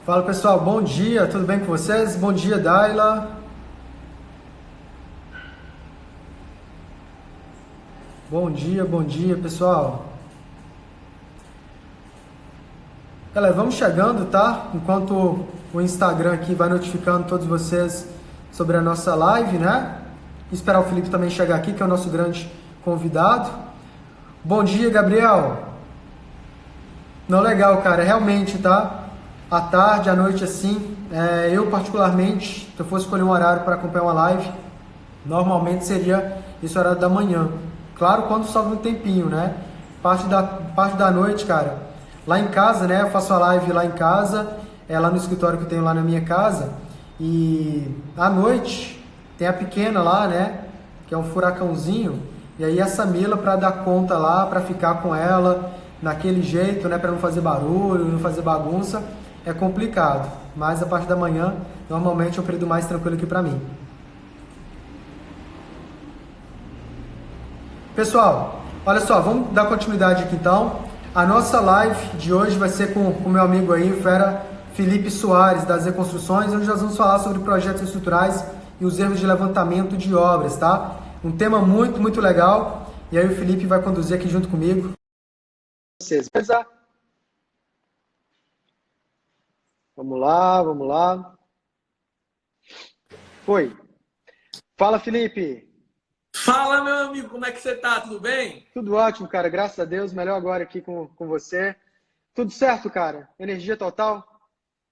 Fala pessoal, bom dia, tudo bem com vocês? Bom dia, Daila. Bom dia pessoal. Galera, vamos chegando, tá? Enquanto o Instagram aqui vai notificando todos vocês sobre a nossa live, né? Esperar o Felipe também chegar aqui, que é o nosso grande convidado. Bom dia, Gabriel. Não, legal, cara, realmente, tá? À tarde, à noite, assim, eu particularmente, se eu fosse escolher um horário para acompanhar uma live, normalmente seria esse horário da manhã. Claro, quando sobra um tempinho, né? Parte da noite, cara. Lá em casa, né? Eu faço a live lá em casa, lá no escritório que eu tenho lá na minha casa. E à noite tem a pequena lá, né? Que é um furacãozinho. E aí essa Mila para dar conta lá, para ficar com ela naquele jeito, né? Para não fazer barulho, não fazer bagunça, é complicado. Mas a parte da manhã, normalmente é um período mais tranquilo aqui para mim. Pessoal, olha só, vamos dar continuidade aqui então. A nossa live de hoje vai ser com o meu amigo aí, o fera Felipe Soares, das Reconstruções, onde nós vamos falar sobre projetos estruturais e os erros de levantamento de obras, tá? Um tema muito, muito legal. E aí o Felipe vai conduzir aqui junto comigo. Vocês, beleza? Vamos lá, vamos lá. Foi. Fala, Felipe. Fala, meu amigo, como é que você tá? Tudo bem? Tudo ótimo, cara. Graças a Deus. Melhor agora aqui com você. Tudo certo, cara? Energia total?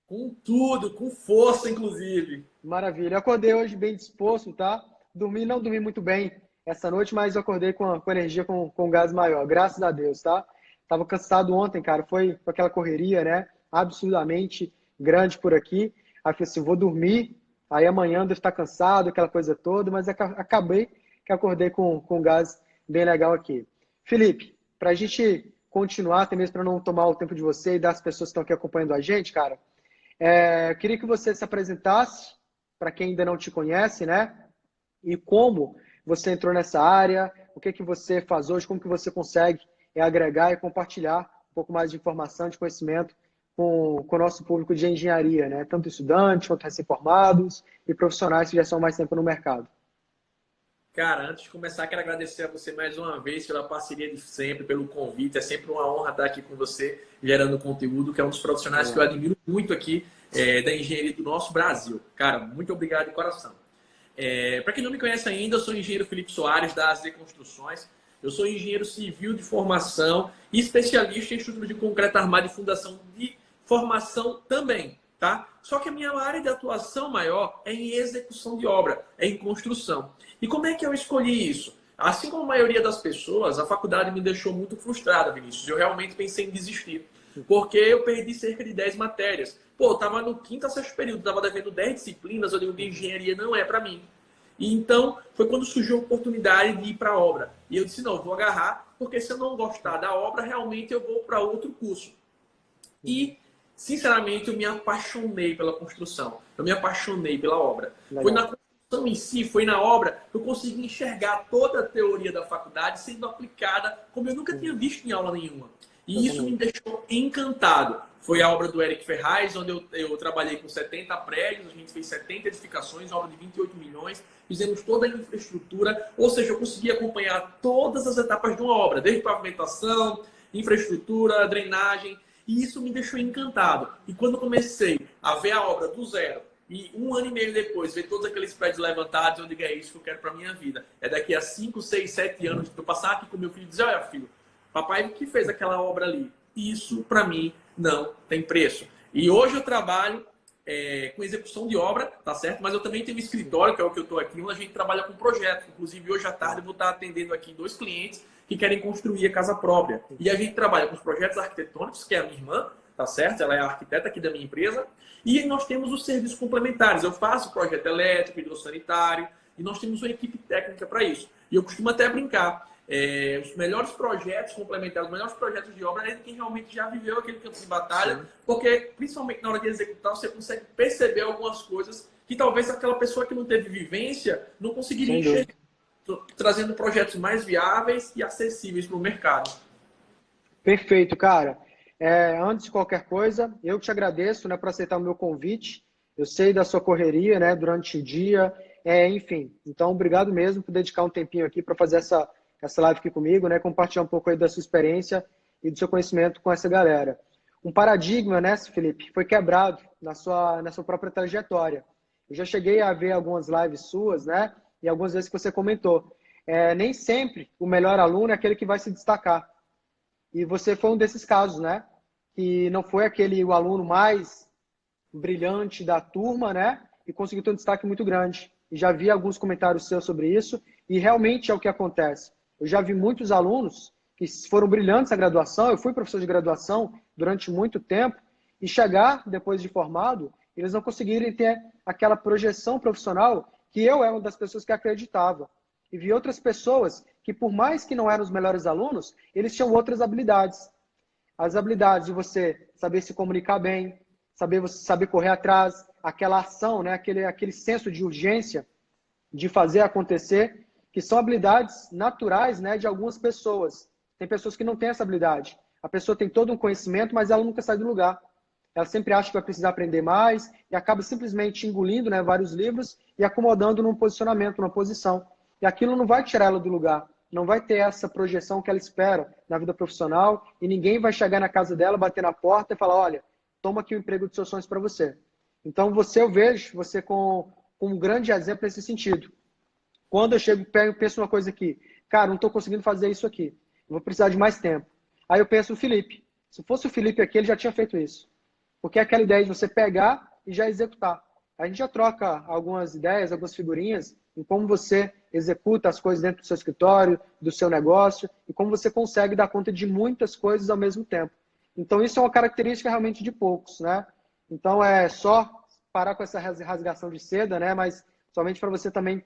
Com tudo, com força, inclusive. Maravilha. Eu acordei hoje bem disposto, tá? Não dormi muito bem essa noite, mas eu acordei com energia, com gás maior. Graças a Deus, tá? Tava cansado ontem, cara. Foi aquela correria, né? Absurdamente grande por aqui. Aí eu falei assim, vou dormir. Aí amanhã devo estar cansado, aquela coisa toda. Mas acabei que acordei com gás bem legal aqui. Felipe, para a gente continuar, até mesmo para não tomar o tempo de você e das pessoas que estão aqui acompanhando a gente, cara, eu queria que você se apresentasse para quem ainda não te conhece, né? E como você entrou nessa área, o que que você faz hoje, como que você consegue agregar e compartilhar um pouco mais de informação, de conhecimento com o nosso público de engenharia, né? Tanto estudantes quanto recém-formados e profissionais que já são mais tempo no mercado. Cara, antes de começar, quero agradecer a você mais uma vez pela parceria de sempre, pelo convite. É sempre uma honra estar aqui com você, gerando conteúdo, que é um dos profissionais que eu admiro muito aqui da engenharia do nosso Brasil. Cara, muito obrigado de coração. Para quem não me conhece ainda, eu sou o engenheiro Felipe Soares, da AZ Construções. Eu sou engenheiro civil de formação e especialista em estrutura de concreto armado e fundação de formação também, tá? Só que a minha área de atuação maior é em execução de obra, é em construção. E como é que eu escolhi isso? Assim como a maioria das pessoas, a faculdade me deixou muito frustrada, Vinícius. Eu realmente pensei em desistir, porque eu perdi cerca de 10 matérias. Pô, eu tava no quinto a sexto período, tava devendo 10 disciplinas, eu digo que engenharia não é para mim. E então foi quando surgiu a oportunidade de ir para a obra. E eu disse, não, eu vou agarrar, porque se eu não gostar da obra, realmente eu vou para outro curso. E, sinceramente, eu me apaixonei pela construção. Eu me apaixonei pela obra. Legal. Foi na construção em si, foi na obra, que eu consegui enxergar toda a teoria da faculdade sendo aplicada como eu nunca tinha visto em aula nenhuma. E isso me deixou encantado. Foi a obra do Eric Ferraz, onde eu trabalhei com 70 prédios, a gente fez 70 edificações, obra de 28 milhões, fizemos toda a infraestrutura, ou seja, eu consegui acompanhar todas as etapas de uma obra, desde pavimentação, infraestrutura, drenagem, e isso me deixou encantado. E quando comecei a ver a obra do zero, e um ano e meio depois, ver todos aqueles prédios levantados, eu digo, é isso que eu quero para minha vida. É daqui a 5, 6, 7 anos que eu passar aqui com meu filho e dizer, olha filho, papai que fez aquela obra ali. Isso, para mim, não tem preço. E hoje eu trabalho com execução de obra, tá certo? Mas eu também tenho um escritório, que é o que eu estou aqui, onde a gente trabalha com projetos. Inclusive, hoje à tarde eu vou estar atendendo aqui 2 clientes que querem construir a casa própria. E a gente trabalha com os projetos arquitetônicos, que é a minha irmã, tá certo? Ela é a arquiteta aqui da minha empresa. E nós temos os serviços complementares. Eu faço projeto elétrico, hidrossanitário, e nós temos uma equipe técnica para isso. E eu costumo até brincar. Os melhores projetos complementares, os melhores projetos de obra é de quem realmente já viveu aquele campo de batalha, sim, porque principalmente na hora de executar você consegue perceber algumas coisas que talvez aquela pessoa que não teve vivência não conseguiria enxergar, trazendo projetos mais viáveis e acessíveis para o mercado. Perfeito, cara. Antes de qualquer coisa, eu te agradeço, né, por aceitar o meu convite. Eu sei da sua correria, né, durante o dia, enfim. Então, obrigado mesmo por dedicar um tempinho aqui para fazer essa live aqui comigo, né, compartilhar um pouco aí da sua experiência e do seu conhecimento com essa galera. Um paradigma, né, Felipe, foi quebrado na sua própria trajetória. Eu já cheguei a ver algumas lives suas, né, e algumas vezes que você comentou. Nem sempre o melhor aluno é aquele que vai se destacar. E você foi um desses casos, né? Que não foi o aluno mais brilhante da turma, né? E conseguiu ter um destaque muito grande. E já vi alguns comentários seus sobre isso, e realmente é o que acontece. Eu já vi muitos alunos que foram brilhantes na graduação, eu fui professor de graduação durante muito tempo, e chegar depois de formado, eles não conseguirem ter aquela projeção profissional que eu era uma das pessoas que acreditava. E vi outras pessoas que, por mais que não eram os melhores alunos, eles tinham outras habilidades. As habilidades de você saber se comunicar bem, saber correr atrás, aquela ação, né? aquele senso de urgência de fazer acontecer, que são habilidades naturais, né, de algumas pessoas. Tem pessoas que não têm essa habilidade. A pessoa tem todo um conhecimento, mas ela nunca sai do lugar. Ela sempre acha que vai precisar aprender mais e acaba simplesmente engolindo, né, vários livros e acomodando num posicionamento, numa posição. E aquilo não vai tirar ela do lugar. Não vai ter essa projeção que ela espera na vida profissional e ninguém vai chegar na casa dela, bater na porta e falar, olha, toma aqui o emprego dos seus sonhos para você. Então, eu vejo você com um grande exemplo nesse sentido. Quando eu chego e penso uma coisa aqui, cara, não estou conseguindo fazer isso aqui, eu vou precisar de mais tempo. Aí eu penso o Felipe. Se fosse o Felipe aqui, ele já tinha feito isso. Porque é aquela ideia de você pegar e já executar. A gente já troca algumas ideias, algumas figurinhas em como você executa as coisas dentro do seu escritório, do seu negócio, e como você consegue dar conta de muitas coisas ao mesmo tempo. Então, isso é uma característica realmente de poucos, né? Então, é só parar com essa rasgação de seda, né? Mas somente para você também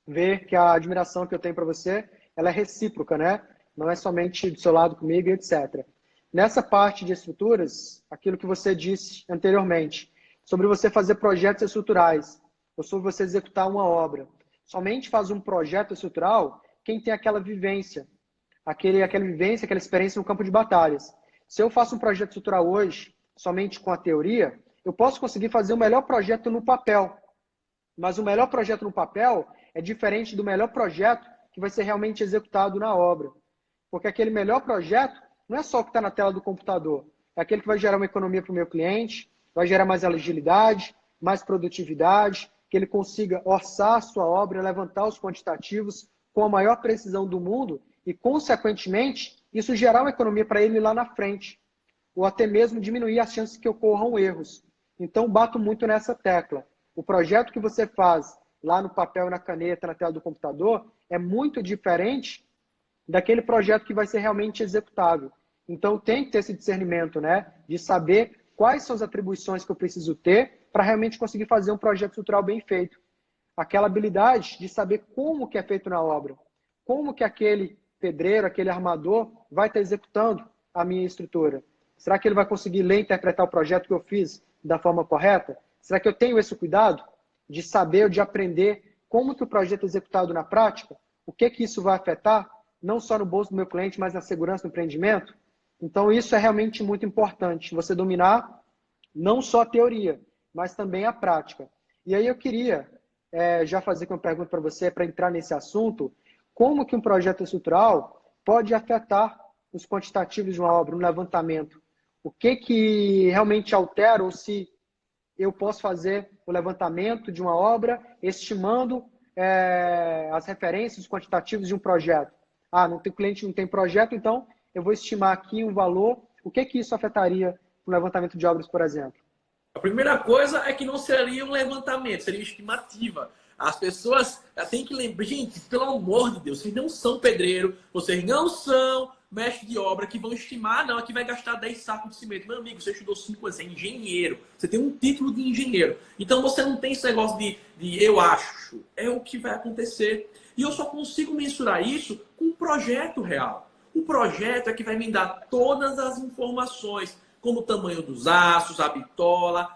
ver que a admiração que eu tenho para você, ela é recíproca, né? Não é somente do seu lado comigo, etc. Nessa parte de estruturas, aquilo que você disse anteriormente, sobre você fazer projetos estruturais, ou sobre você executar uma obra. Somente faz um projeto estrutural quem tem aquela vivência, aquela experiência no campo de batalhas. Se eu faço um projeto estrutural hoje, somente com a teoria, eu posso conseguir fazer o melhor projeto no papel. Mas o melhor projeto no papel é diferente do melhor projeto que vai ser realmente executado na obra. Porque aquele melhor projeto não é só o que está na tela do computador, é aquele que vai gerar uma economia para o meu cliente, vai gerar mais agilidade, mais produtividade, que ele consiga orçar a sua obra, levantar os quantitativos com a maior precisão do mundo e, consequentemente, isso gerar uma economia para ele lá na frente, ou até mesmo diminuir as chances que ocorram erros. Então, bato muito nessa tecla. O projeto que você faz lá no papel, na caneta, na tela do computador, é muito diferente daquele projeto que vai ser realmente executável. Então, tem que ter esse discernimento, né? De saber quais são as atribuições que eu preciso ter para realmente conseguir fazer um projeto estrutural bem feito. Aquela habilidade de saber como que é feito na obra. Como que aquele pedreiro, aquele armador vai estar executando a minha estrutura. Será que ele vai conseguir ler e interpretar o projeto que eu fiz da forma correta? Será que eu tenho esse cuidado de saber, de aprender como que o projeto é executado na prática? O que que isso vai afetar? Não só no bolso do meu cliente, mas na segurança do empreendimento? Então, isso é realmente muito importante, você dominar não só a teoria, mas também a prática. E aí eu queria já fazer uma pergunta para você, para entrar nesse assunto, como que um projeto estrutural pode afetar os quantitativos de uma obra, um levantamento? O que que realmente altera, ou se eu posso fazer o levantamento de uma obra estimando as referências, os quantitativos de um projeto? O cliente não tem projeto, então eu vou estimar aqui um valor. O que que isso afetaria no levantamento de obras, por exemplo? A primeira coisa é que não seria um levantamento, seria uma estimativa. As pessoas têm que lembrar, gente, pelo amor de Deus, vocês não são pedreiro, vocês não são mestre de obra que vão estimar, não, aqui vai gastar 10 sacos de cimento. Meu amigo, você estudou 5 anos, você é engenheiro, você tem um título de engenheiro. Então você não tem esse negócio de eu acho, é o que vai acontecer. E eu só consigo mensurar isso com um projeto real. O projeto é que vai me dar todas as informações, como o tamanho dos aços, a bitola.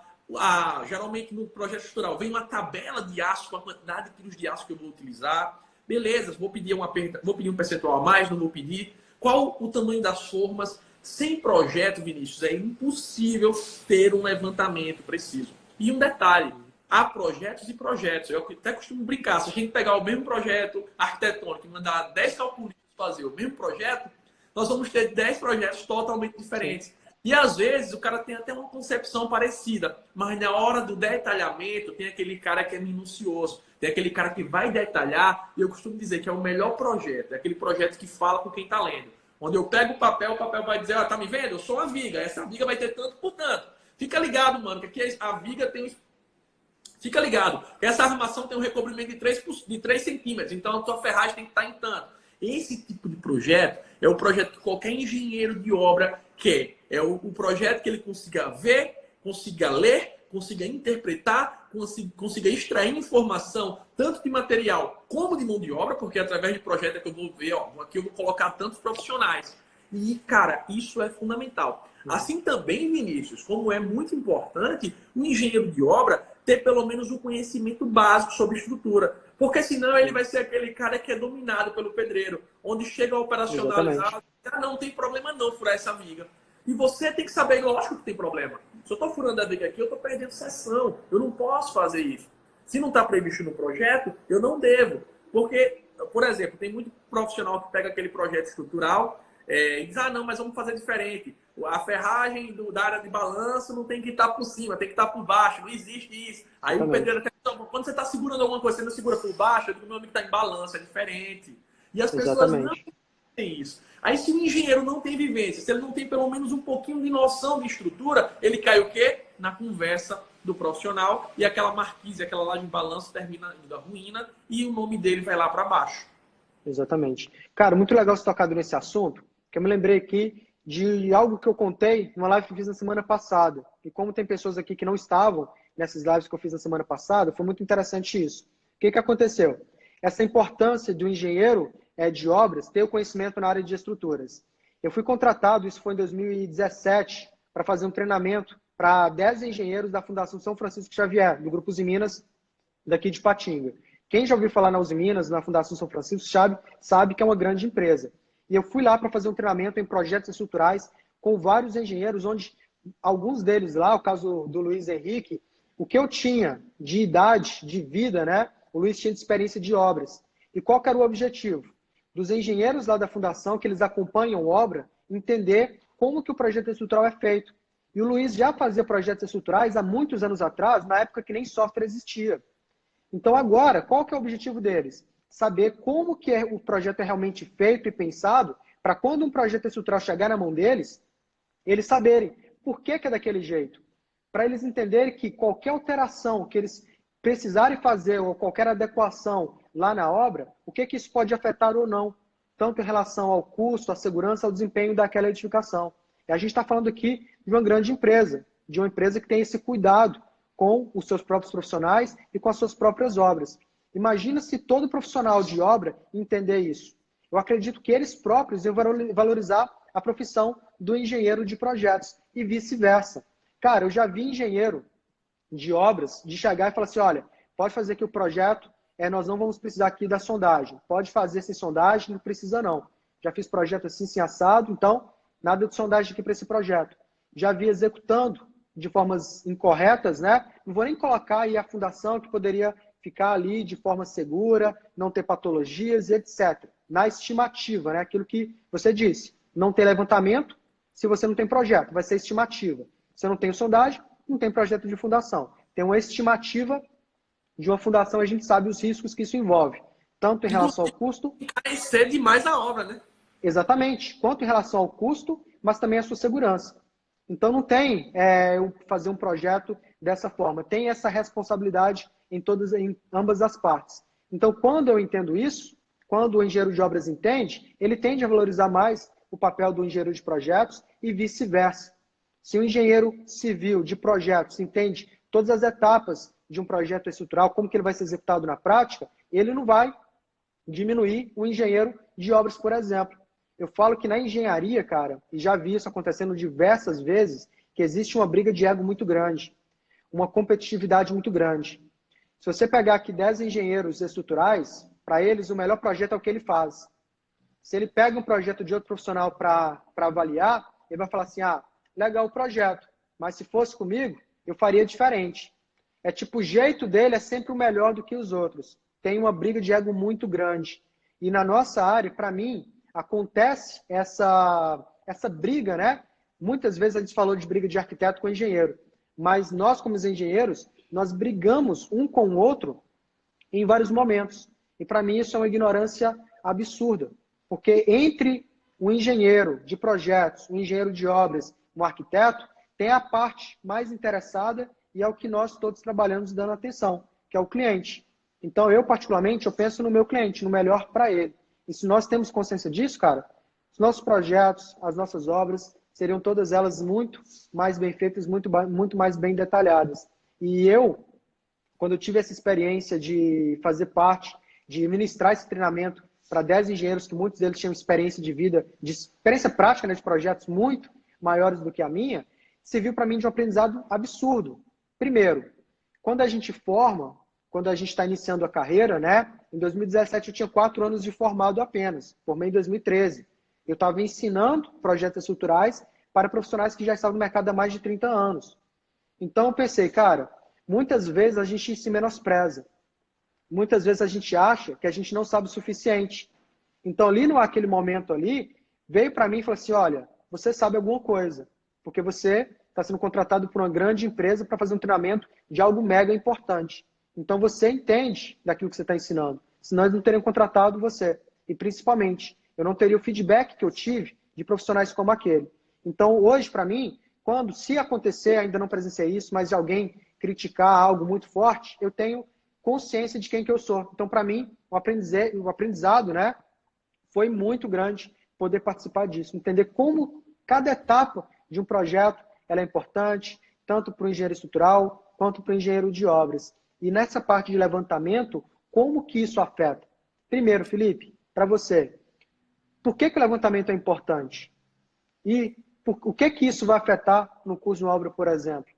Geralmente no projeto estrutural vem uma tabela de aço com a quantidade de quilos de aço que eu vou utilizar. Beleza, vou pedir um percentual a mais, não vou pedir. Qual o tamanho das formas? Sem projeto, Vinícius, é impossível ter um levantamento preciso. E um detalhe, há projetos e projetos. Eu até costumo brincar, se a gente pegar o mesmo projeto arquitetônico e mandar 10 calculistas fazer o mesmo projeto, nós vamos ter 10 projetos totalmente diferentes. E às vezes o cara tem até uma concepção parecida, mas na hora do detalhamento tem aquele cara que é minucioso, tem aquele cara que vai detalhar, e eu costumo dizer que é o melhor projeto, é aquele projeto que fala com quem está lendo. Onde eu pego o papel vai dizer, tá me vendo? Eu sou uma viga, essa viga vai ter tanto por tanto. Fica ligado, mano, que aqui a viga tem... Fica ligado, que essa armação tem um recobrimento de 3 centímetros, então a tua ferragem tem que estar em tanto. Esse tipo de projeto é o projeto que qualquer engenheiro de obra quer. É o projeto que ele consiga ver, consiga ler, consiga interpretar, consiga extrair informação, tanto de material como de mão de obra, porque através de projeto é que eu vou ver, ó, aqui eu vou colocar tantos profissionais. E, cara, isso é fundamental. Assim também, Vinícius, como é muito importante o engenheiro de obra ter pelo menos um conhecimento básico sobre estrutura. Porque senão ele vai ser aquele cara que é dominado pelo pedreiro, onde chega a operacionalizar, não tem problema não furar essa viga. E você tem que saber, lógico que tem problema. Se eu estou furando a viga aqui, eu estou perdendo seção. Eu não posso fazer isso. Se não está previsto no projeto, eu não devo. Porque, por exemplo, tem muito profissional que pega aquele projeto estrutural e diz, não, mas vamos fazer diferente. A ferragem da área de balanço não tem que estar por cima, tem que estar por baixo. Não existe isso. Aí o pedreiro até... Quando você está segurando alguma coisa, você não segura por baixo, eu digo, meu amigo está em balanço, é diferente. E as pessoas não têm isso. Aí se o engenheiro não tem vivência, se ele não tem pelo menos um pouquinho de noção de estrutura, ele cai o quê? Na conversa do profissional e aquela marquise, aquela laje em balanço termina indo à ruína e o nome dele vai lá para baixo. Exatamente. Cara, muito legal você tocado nesse assunto, que eu me lembrei aqui de algo que eu contei numa live que eu fiz na semana passada. E como tem pessoas aqui que não estavam nessas lives que eu fiz na semana passada, foi muito interessante isso. O que aconteceu? Essa importância do engenheiro de obras ter o conhecimento na área de estruturas. Eu fui contratado, isso foi em 2017, para fazer um treinamento para 10 engenheiros da Fundação São Francisco Xavier, do Grupo Usiminas, daqui de Patinga. Quem já ouviu falar na Usiminas, na Fundação São Francisco, sabe que é uma grande empresa. E eu fui lá para fazer um treinamento em projetos estruturais com vários engenheiros, onde alguns deles lá, o caso do Luiz Henrique, o que eu tinha de idade, de vida, né? O Luiz tinha de experiência de obras. E qual que era o objetivo? Dos engenheiros lá da fundação, que eles acompanham obra, entender como que o projeto estrutural é feito. E o Luiz já fazia projetos estruturais há muitos anos atrás, na época que nem software existia. Então agora, qual que é o objetivo deles? Saber como que o projeto é realmente feito e pensado, para quando um projeto estrutural chegar na mão deles, eles saberem por que é daquele jeito. Para eles entenderem que qualquer alteração que eles precisarem fazer ou qualquer adequação lá na obra, o que isso pode afetar ou não, tanto em relação ao custo, à segurança, ao desempenho daquela edificação. E a gente está falando aqui de uma grande empresa, de uma empresa que tem esse cuidado com os seus próprios profissionais e com as suas próprias obras. Imagina se todo profissional de obra entender isso. Eu acredito que eles próprios iam valorizar a profissão do engenheiro de projetos e vice-versa. Cara, eu já vi engenheiro de obras de chegar e falar assim, olha, pode fazer aqui o projeto, nós não vamos precisar aqui da sondagem. Pode fazer sem sondagem, não precisa não. Já fiz projeto assim, sem assado, então nada de sondagem aqui para esse projeto. Já vi executando de formas incorretas, né? Não vou nem colocar aí a fundação que poderia ficar ali de forma segura, não ter patologias e etc. Na estimativa, né? Aquilo que você disse, não tem levantamento se você não tem projeto, vai ser estimativa. Se eu não tenho sondagem, não tem projeto de fundação. Tem uma estimativa de uma fundação, a gente sabe os riscos que isso envolve, tanto em relação ao custo... Encarecer demais a obra, né? Exatamente, quanto em relação ao custo, mas também a sua segurança. Então não tem fazer um projeto dessa forma, tem essa responsabilidade em ambas as partes. Então quando eu entendo isso, quando o engenheiro de obras entende, ele tende a valorizar mais o papel do engenheiro de projetos e vice-versa. Se o engenheiro civil de projetos entende todas as etapas de um projeto estrutural, como que ele vai ser executado na prática, ele não vai diminuir o engenheiro de obras, por exemplo. Eu falo que na engenharia, cara, e já vi isso acontecendo diversas vezes, que existe uma briga de ego muito grande, uma competitividade muito grande. Se você pegar aqui 10 engenheiros estruturais, para eles o melhor projeto é o que ele faz. Se ele pega um projeto de outro profissional para avaliar, ele vai falar assim, ah, legal o projeto, mas se fosse comigo, eu faria diferente. É tipo, o jeito dele é sempre o melhor do que os outros. Tem uma briga de ego muito grande. E na nossa área, para mim, acontece essa briga, né? Muitas vezes a gente falou de briga de arquiteto com engenheiro, mas nós, como engenheiros, nós brigamos um com o outro em vários momentos. E para mim isso é uma ignorância absurda, porque entre um engenheiro de projetos, um engenheiro de obras, um arquiteto, tem a parte mais interessada e é o que nós todos trabalhamos dando atenção, que é o cliente. Então eu, particularmente, eu penso no meu cliente, no melhor para ele. E se nós temos consciência disso, cara, os nossos projetos, as nossas obras, seriam todas elas muito mais bem feitas, muito mais bem detalhadas. E eu, quando eu tive essa experiência de fazer parte, de ministrar esse treinamento para 10 engenheiros, que muitos deles tinham experiência de vida, de experiência prática, né, de projetos muito maiores do que a minha, serviu para mim de um aprendizado absurdo. Primeiro, quando a gente forma, quando a gente está iniciando a carreira, né, em 2017 eu tinha 4 anos de formado apenas, formei em 2013. Eu estava ensinando projetos estruturais para profissionais que já estavam no mercado há mais de 30 anos. Então eu pensei, cara, muitas vezes a gente se menospreza. Muitas vezes a gente acha que a gente não sabe o suficiente. Então ali naquele momento ali, veio para mim e falou assim, olha, você sabe alguma coisa, porque você está sendo contratado por uma grande empresa para fazer um treinamento de algo mega importante. Então você entende daquilo que você está ensinando, senão eles não teriam contratado você. E principalmente, eu não teria o feedback que eu tive de profissionais como aquele. Então hoje, para mim, quando, se acontecer, ainda não presenciei isso, mas de alguém criticar algo muito forte, eu tenho consciência de quem que eu sou. Então, para mim, o aprendizado, né, foi muito grande poder participar disso, entender como cada etapa de um projeto ela é importante, tanto para o engenheiro estrutural quanto para o engenheiro de obras. E nessa parte de levantamento, como que isso afeta? Primeiro, Felipe, para você, por que o levantamento é importante? E o que isso vai afetar no custo de uma obra, por exemplo?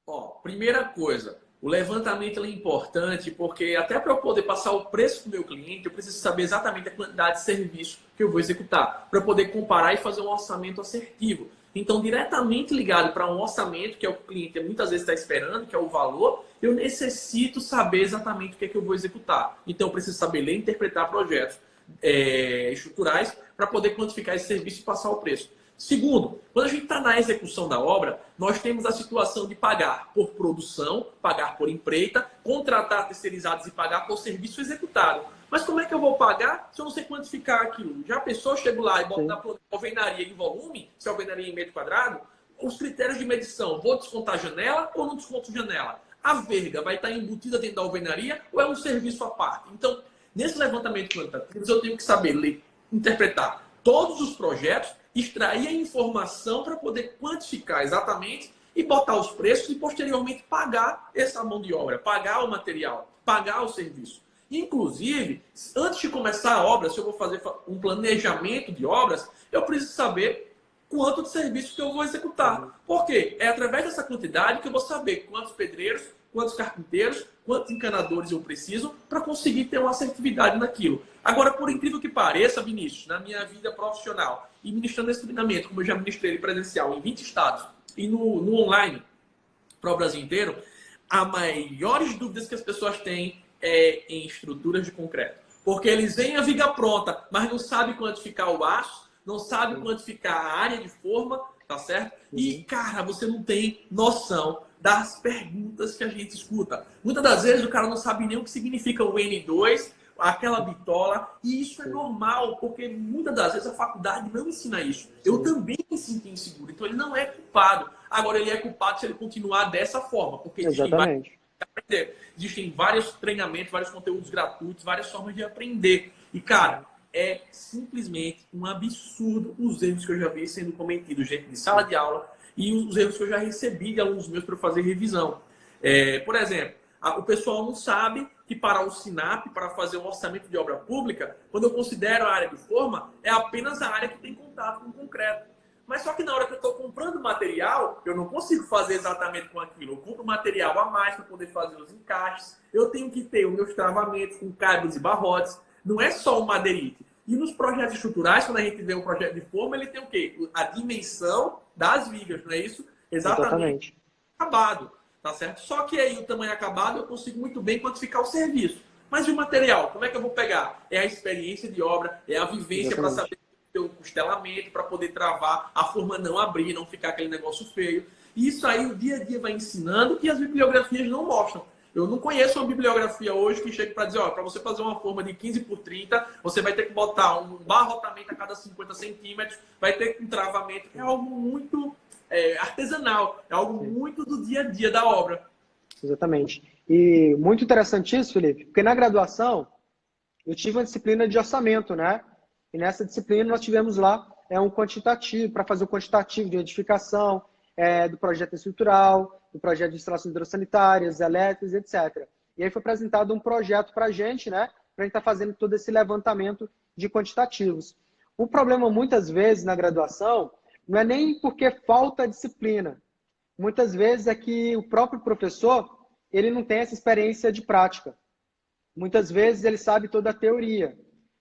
Ó, primeira coisa, o levantamento é importante porque até para eu poder passar o preço para o meu cliente, eu preciso saber exatamente a quantidade de serviço que eu vou executar, para poder comparar e fazer um orçamento assertivo. Então, diretamente ligado para um orçamento, que é o que o cliente muitas vezes está esperando, que é o valor, eu necessito saber exatamente o que é que eu vou executar. Então, eu preciso saber ler e interpretar projetos estruturais para poder quantificar esse serviço e passar o preço. Segundo, quando a gente está na execução da obra, nós temos a situação de pagar por produção, pagar por empreita, contratar terceirizados e pagar por serviço executado. Mas como é que eu vou pagar se eu não sei quantificar aquilo? Já a pessoa chega lá e bota na alvenaria em volume, se é alvenaria em metro quadrado, os critérios de medição, vou descontar janela ou não desconto janela? A verga vai estar embutida dentro da alvenaria ou é um serviço à parte? Então, nesse levantamento quantitativo, eu tenho que saber ler, interpretar todos os projetos, extrair a informação para poder quantificar exatamente e botar os preços e posteriormente pagar essa mão de obra, pagar o material, pagar o serviço. Inclusive, antes de começar a obra, se eu vou fazer um planejamento de obras, eu preciso saber quanto de serviço que eu vou executar. Por quê? É através dessa quantidade que eu vou saber quantos pedreiros, quantos carpinteiros, quantos encanadores eu preciso para conseguir ter uma assertividade naquilo. Agora, por incrível que pareça, Vinícius, na minha vida profissional e ministrando esse treinamento, como eu já ministrei ele presencial em 20 estados e no online para o Brasil inteiro, as maiores dúvidas que as pessoas têm é em estruturas de concreto. Porque eles veem a viga pronta, mas não sabem quantificar o aço, não sabem quantificar a área de forma, tá certo? E, cara, você não tem noção das perguntas que a gente escuta. Muitas das vezes o cara não sabe nem o que significa o N2, aquela bitola, e isso é normal, porque muitas das vezes a faculdade não ensina isso. Eu também me sinto inseguro, então ele não é culpado. Agora, ele é culpado se ele continuar dessa forma, porque existem vários treinamentos, vários conteúdos gratuitos, várias formas de aprender. E, cara, é simplesmente um absurdo os erros que eu já vi sendo cometidos dentro de sala de aula e os erros que eu já recebi de alunos meus para fazer revisão. Por exemplo, o pessoal não sabe que para o SINAP, para fazer um orçamento de obra pública, quando eu considero a área de forma, é apenas a área que tem contato com o concreto. Mas só que na hora que eu estou comprando material, eu não consigo fazer exatamente com aquilo. Eu compro material a mais para poder fazer os encaixes. Eu tenho que ter os meus travamentos com cabos e barrotes. Não é só o madeirite. E nos projetos estruturais, quando a gente vê um projeto de forma, ele tem o quê? A dimensão das vigas, não é isso? Exatamente. Acabado, tá certo? Só que aí o tamanho acabado eu consigo muito bem quantificar o serviço. Mas e o material? Como é que eu vou pegar? É a experiência de obra, é a vivência para saber o costelamento, para poder travar, a forma não abrir, não ficar aquele negócio feio. E isso aí o dia a dia vai ensinando e as bibliografias não mostram. Eu não conheço uma bibliografia hoje que chegue para dizer, ó, para você fazer uma forma de 15 por 30, você vai ter que botar um barrotamento a cada 50 centímetros, vai ter um travamento. É algo muito artesanal, é algo muito do dia a dia da obra. Exatamente. E muito interessante isso, Felipe, porque na graduação eu tive uma disciplina de orçamento, né? E nessa disciplina nós tivemos lá um quantitativo, para fazer o quantitativo de edificação, do projeto estrutural, do projeto de instalações hidrossanitárias, elétricas, etc. E aí foi apresentado um projeto para a gente, né? Para a gente estar fazendo todo esse levantamento de quantitativos. O problema, muitas vezes, na graduação, não é nem porque falta disciplina. Muitas vezes é que o próprio professor, ele não tem essa experiência de prática. Muitas vezes ele sabe toda a teoria,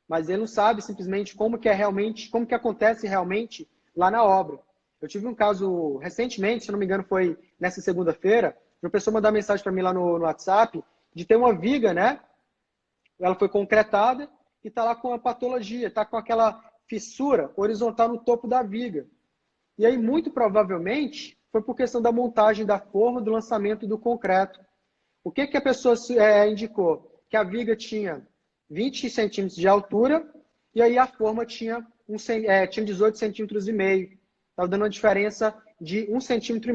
mas ele não sabe simplesmente como que é realmente, como que acontece realmente lá na obra. Eu tive um caso recentemente, se não me engano foi nessa segunda-feira, uma pessoa mandou uma mensagem para mim lá no WhatsApp de ter uma viga, né? Ela foi concretada e está lá com a patologia, está com aquela fissura horizontal no topo da viga. E aí, muito provavelmente, foi por questão da montagem da forma, do lançamento do concreto. O que que a pessoa indicou? Que a viga tinha 20 centímetros de altura e aí a forma tinha 18 centímetros e meio. Estava dando uma diferença de 1,5 centímetro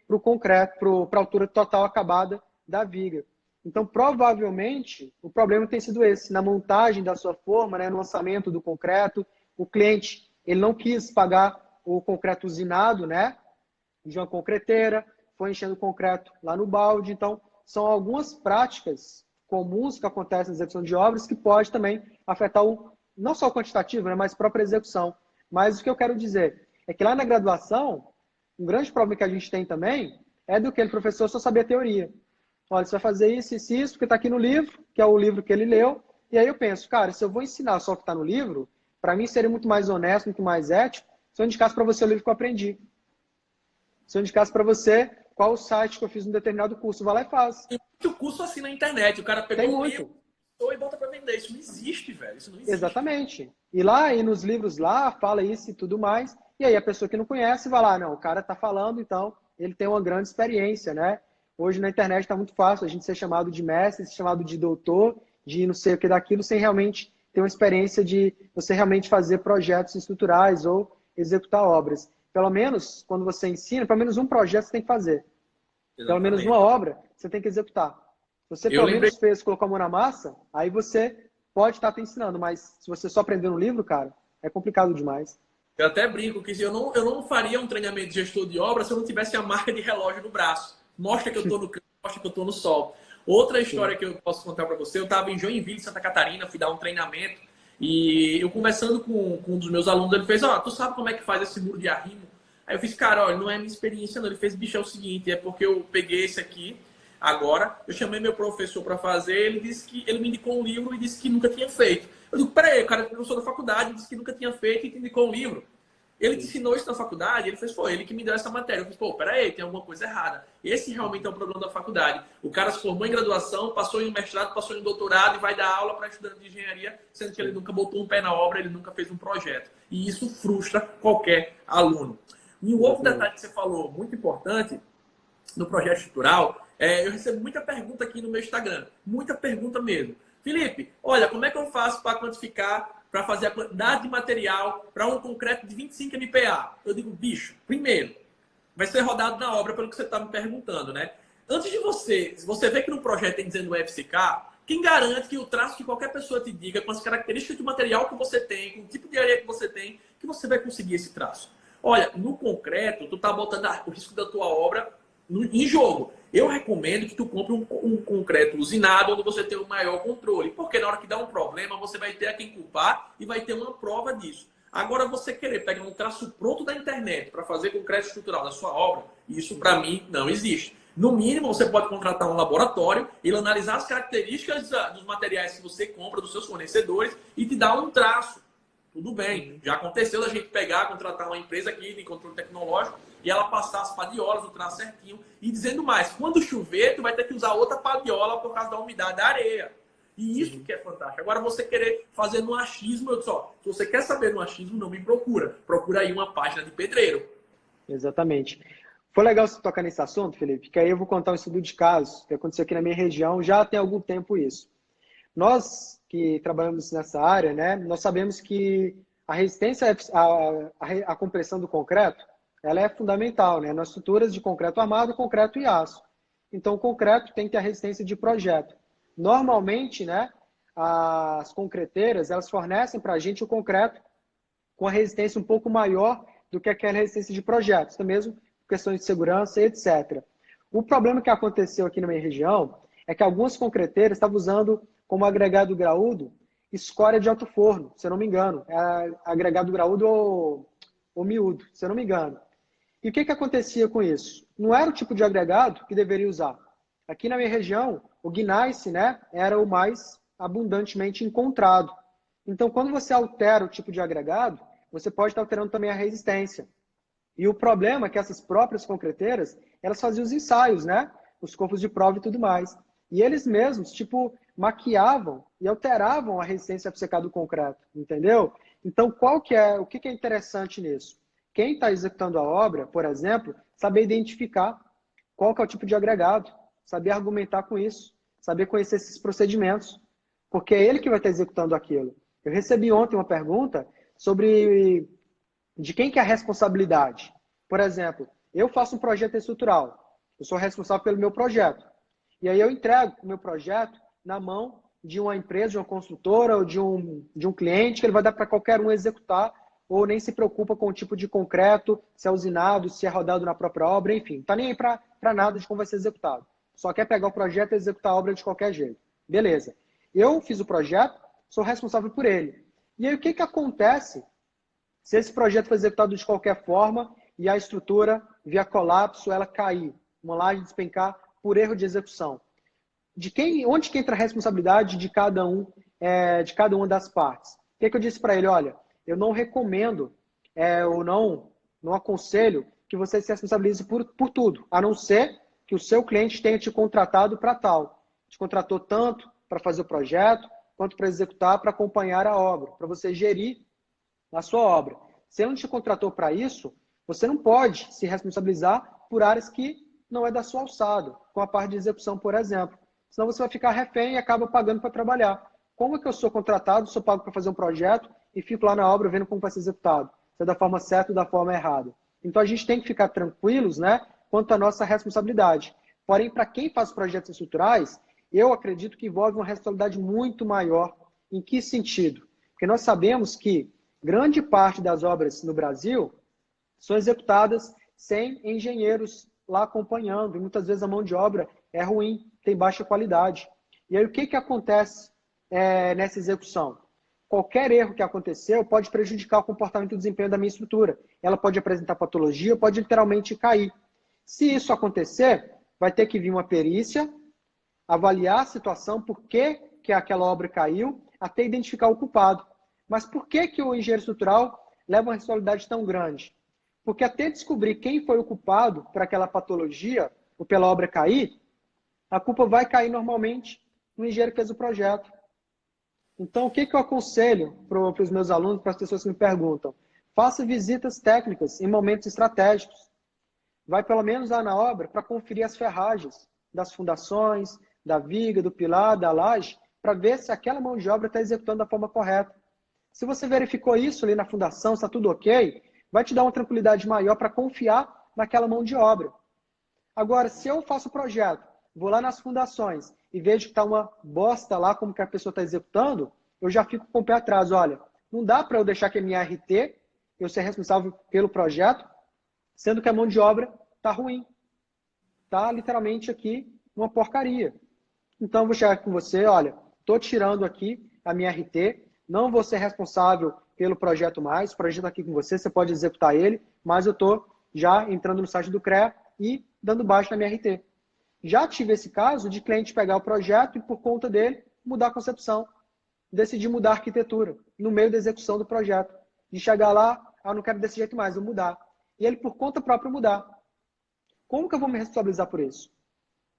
para o concreto, para a altura total acabada da viga. Então, provavelmente, o problema tem sido esse. Na montagem da sua forma, né, no lançamento do concreto, o cliente ele não quis pagar o concreto usinado, né, de uma concreteira, foi enchendo o concreto lá no balde. Então, são algumas práticas comuns que acontecem na execução de obras que pode também afetar não só o quantitativo, né, mas a própria execução. Mas o que eu quero dizer é que lá na graduação, um grande problema que a gente tem também é do que o professor só sabia a teoria. Olha, você vai fazer isso, isso, isso, porque está aqui no livro, que é o livro que ele leu. E aí eu penso, cara, se eu vou ensinar só o que está no livro, para mim seria muito mais honesto, muito mais ético, se eu indicasse para você o livro que eu aprendi. Se eu indicasse para você qual o site que eu fiz um determinado curso, vai lá e faz. Tem muito curso assim na internet, o cara pegou Tem um muito. livro e bota para vender. Isso não existe, velho. Isso não existe. Exatamente. E lá, e nos livros lá, fala isso e tudo mais. E aí a pessoa que não conhece vai lá, não, o cara está falando, então ele tem uma grande experiência, né? Hoje na internet está muito fácil a gente ser chamado de mestre, ser chamado de doutor, de não sei o que daquilo, sem realmente ter uma experiência de você realmente fazer projetos estruturais ou executar obras. Pelo menos, quando você ensina, pelo menos um projeto você tem que fazer. Exatamente. Pelo menos uma obra você tem que executar. Se você pelo menos fez, colocou a mão na massa, aí você pode estar te ensinando, mas se você só aprender no livro, cara, é complicado demais. Eu até brinco que eu não faria um treinamento de gestor de obra se eu não tivesse a marca de relógio no braço. Mostra que eu estou no campo, mostra que eu estou no sol. Outra história que eu posso contar para você, eu estava em Joinville, Santa Catarina, fui dar um treinamento e eu conversando com um dos meus alunos, ele fez, tu sabe como é que faz esse muro de arrimo? Aí eu fiz, cara, olha, não é minha experiência não. Ele fez, bicho, é o seguinte, é porque eu peguei esse aqui, agora, eu chamei meu professor para fazer, ele me indicou um livro e disse que nunca tinha feito. Eu digo, peraí, o cara é professor da faculdade, disse que nunca tinha feito e te indicou um livro. Ele te ensinou isso na faculdade? Ele fez, ele que me deu essa matéria. Eu fiz, peraí, tem alguma coisa errada. Esse realmente é o problema da faculdade. O cara se formou em graduação, passou em um mestrado, passou em um doutorado e vai dar aula para estudante de engenharia, sendo que ele nunca botou um pé na obra, ele nunca fez um projeto. E isso frustra qualquer aluno. E um outro detalhe que você falou, muito importante, no projeto estrutural, eu recebo muita pergunta aqui no meu Instagram. Muita pergunta mesmo. Felipe, olha, como é que eu faço para quantificar, para fazer a quantidade de material para um concreto de 25 MPa? Eu digo, bicho, primeiro, vai ser rodado na obra pelo que você está me perguntando, né? Antes de se você vê que no projeto tem dizendo FCK, quem garante que o traço que qualquer pessoa te diga, com as características do material que você tem, com o tipo de areia que você tem, que você vai conseguir esse traço? Olha, no concreto, tu tá botando o risco da tua obra em jogo. Eu recomendo que tu compre um concreto usinado, onde você tem o maior controle. Porque na hora que dá um problema, você vai ter a quem culpar e vai ter uma prova disso. Agora, você querer pegar um traço pronto da internet para fazer concreto estrutural da sua obra, isso para mim não existe. No mínimo, você pode contratar um laboratório, ele analisar as características dos materiais que você compra, dos seus fornecedores, e te dar um traço Tudo bem. Já aconteceu da gente pegar, contratar uma empresa aqui de controle tecnológico e ela passar as padiolas, o traço certinho. E dizendo mais, quando chover, tu vai ter que usar outra padiola por causa da umidade da areia. E isso que é fantástico. Agora, você querer fazer no achismo, eu disse, ó, se você quer saber no achismo, não me procura. Procura aí uma página de pedreiro. Exatamente. Foi legal você tocar nesse assunto, Felipe, que aí eu vou contar um estudo de casos que aconteceu aqui na minha região, já tem algum tempo isso. Nós que trabalhamos nessa área, né, nós sabemos que a resistência à compressão do concreto, ela é fundamental, né, nas estruturas de concreto armado, concreto e aço. Então, o concreto tem que ter a resistência de projeto. Normalmente, né, as concreteiras, elas fornecem para a gente o concreto com a resistência um pouco maior do que aquela resistência de projetos, até mesmo questões de segurança e etc. O problema que aconteceu aqui na minha região é que algumas concreteiras estavam usando como agregado graúdo escória de alto forno, se eu não me engano. É agregado graúdo ou miúdo, se eu não me engano. E o que acontecia com isso? Não era o tipo de agregado que deveria usar. Aqui na minha região, o gneiss, né, era o mais abundantemente encontrado. Então, quando você altera o tipo de agregado, você pode estar alterando também a resistência. E o problema é que essas próprias concreteiras, elas faziam os ensaios, né? Os corpos de prova e tudo mais. E eles mesmos, tipo, maquiavam e alteravam a resistência para secar do concreto, entendeu? Então, o que é interessante nisso? Quem está executando a obra, por exemplo, saber identificar qual que é o tipo de agregado, saber argumentar com isso, saber conhecer esses procedimentos, porque é ele que vai estar executando aquilo. Eu recebi ontem uma pergunta sobre de quem que é a responsabilidade. Por exemplo, eu faço um projeto estrutural, eu sou responsável pelo meu projeto. E aí eu entrego o meu projeto na mão de uma empresa, de uma construtora ou de um cliente que ele vai dar para qualquer um executar ou nem se preocupa com o tipo de concreto, se é usinado, se é rodado na própria obra, enfim. Não está nem aí para nada de como vai ser executado. Só quer pegar o projeto e executar a obra de qualquer jeito. Beleza. Eu fiz o projeto, sou responsável por ele. E aí o que acontece se esse projeto for executado de qualquer forma e a estrutura, via colapso, ela cair, uma laje despencar por erro de execução? Onde que entra a responsabilidade de cada uma das partes? O que eu disse para ele? Olha, eu não recomendo ou não aconselho que você se responsabilize por tudo, a não ser que o seu cliente tenha te contratado para tal. Te contratou tanto para fazer o projeto, quanto para executar, para acompanhar a obra, para você gerir a sua obra. Se ele não te contratou para isso, você não pode se responsabilizar por áreas que não é da sua alçada, com a parte de execução, por exemplo. Senão você vai ficar refém e acaba pagando para trabalhar. Como é que eu sou contratado, sou pago para fazer um projeto e fico lá na obra vendo como vai ser executado? Se é da forma certa ou da forma errada. Então a gente tem que ficar tranquilos, né, quanto à nossa responsabilidade. Porém, para quem faz projetos estruturais, eu acredito que envolve uma responsabilidade muito maior. Em que sentido? Porque nós sabemos que grande parte das obras no Brasil são executadas sem engenheiros lá acompanhando. E muitas vezes a mão de obra é ruim, tem baixa qualidade. E aí o que acontece nessa execução? Qualquer erro que aconteceu pode prejudicar o comportamento e o desempenho da minha estrutura. Ela pode apresentar patologia, pode literalmente cair. Se isso acontecer, vai ter que vir uma perícia, avaliar a situação, por que aquela obra caiu, até identificar o culpado. Mas por que o engenheiro estrutural leva uma responsabilidade tão grande? Porque até descobrir quem foi o culpado por aquela patologia ou pela obra cair, a culpa vai cair normalmente no engenheiro que fez o projeto. Então, o que eu aconselho para os meus alunos, para as pessoas que me perguntam? Faça visitas técnicas em momentos estratégicos. Vai pelo menos lá na obra para conferir as ferragens das fundações, da viga, do pilar, da laje, para ver se aquela mão de obra está executando da forma correta. Se você verificou isso ali na fundação, está tudo ok, vai te dar uma tranquilidade maior para confiar naquela mão de obra. Agora, se eu faço o projeto, vou lá nas fundações e vejo que está uma bosta lá, como que a pessoa está executando, eu já fico com o pé atrás. Olha, não dá para eu deixar que a minha RT, eu ser responsável pelo projeto, sendo que a mão de obra está ruim. Está literalmente aqui uma porcaria. Então, eu vou chegar com você, olha, estou tirando aqui a minha RT, não vou ser responsável pelo projeto mais, o projeto está aqui com você, você pode executar ele, mas eu estou já entrando no site do CREA e dando baixo na minha RT. Já tive esse caso de cliente pegar o projeto e, por conta dele, mudar a concepção. decidi mudar a arquitetura no meio da execução do projeto. De chegar lá, não quero desse jeito mais, vou mudar. E ele, por conta própria, mudar. Como que eu vou me responsabilizar por isso?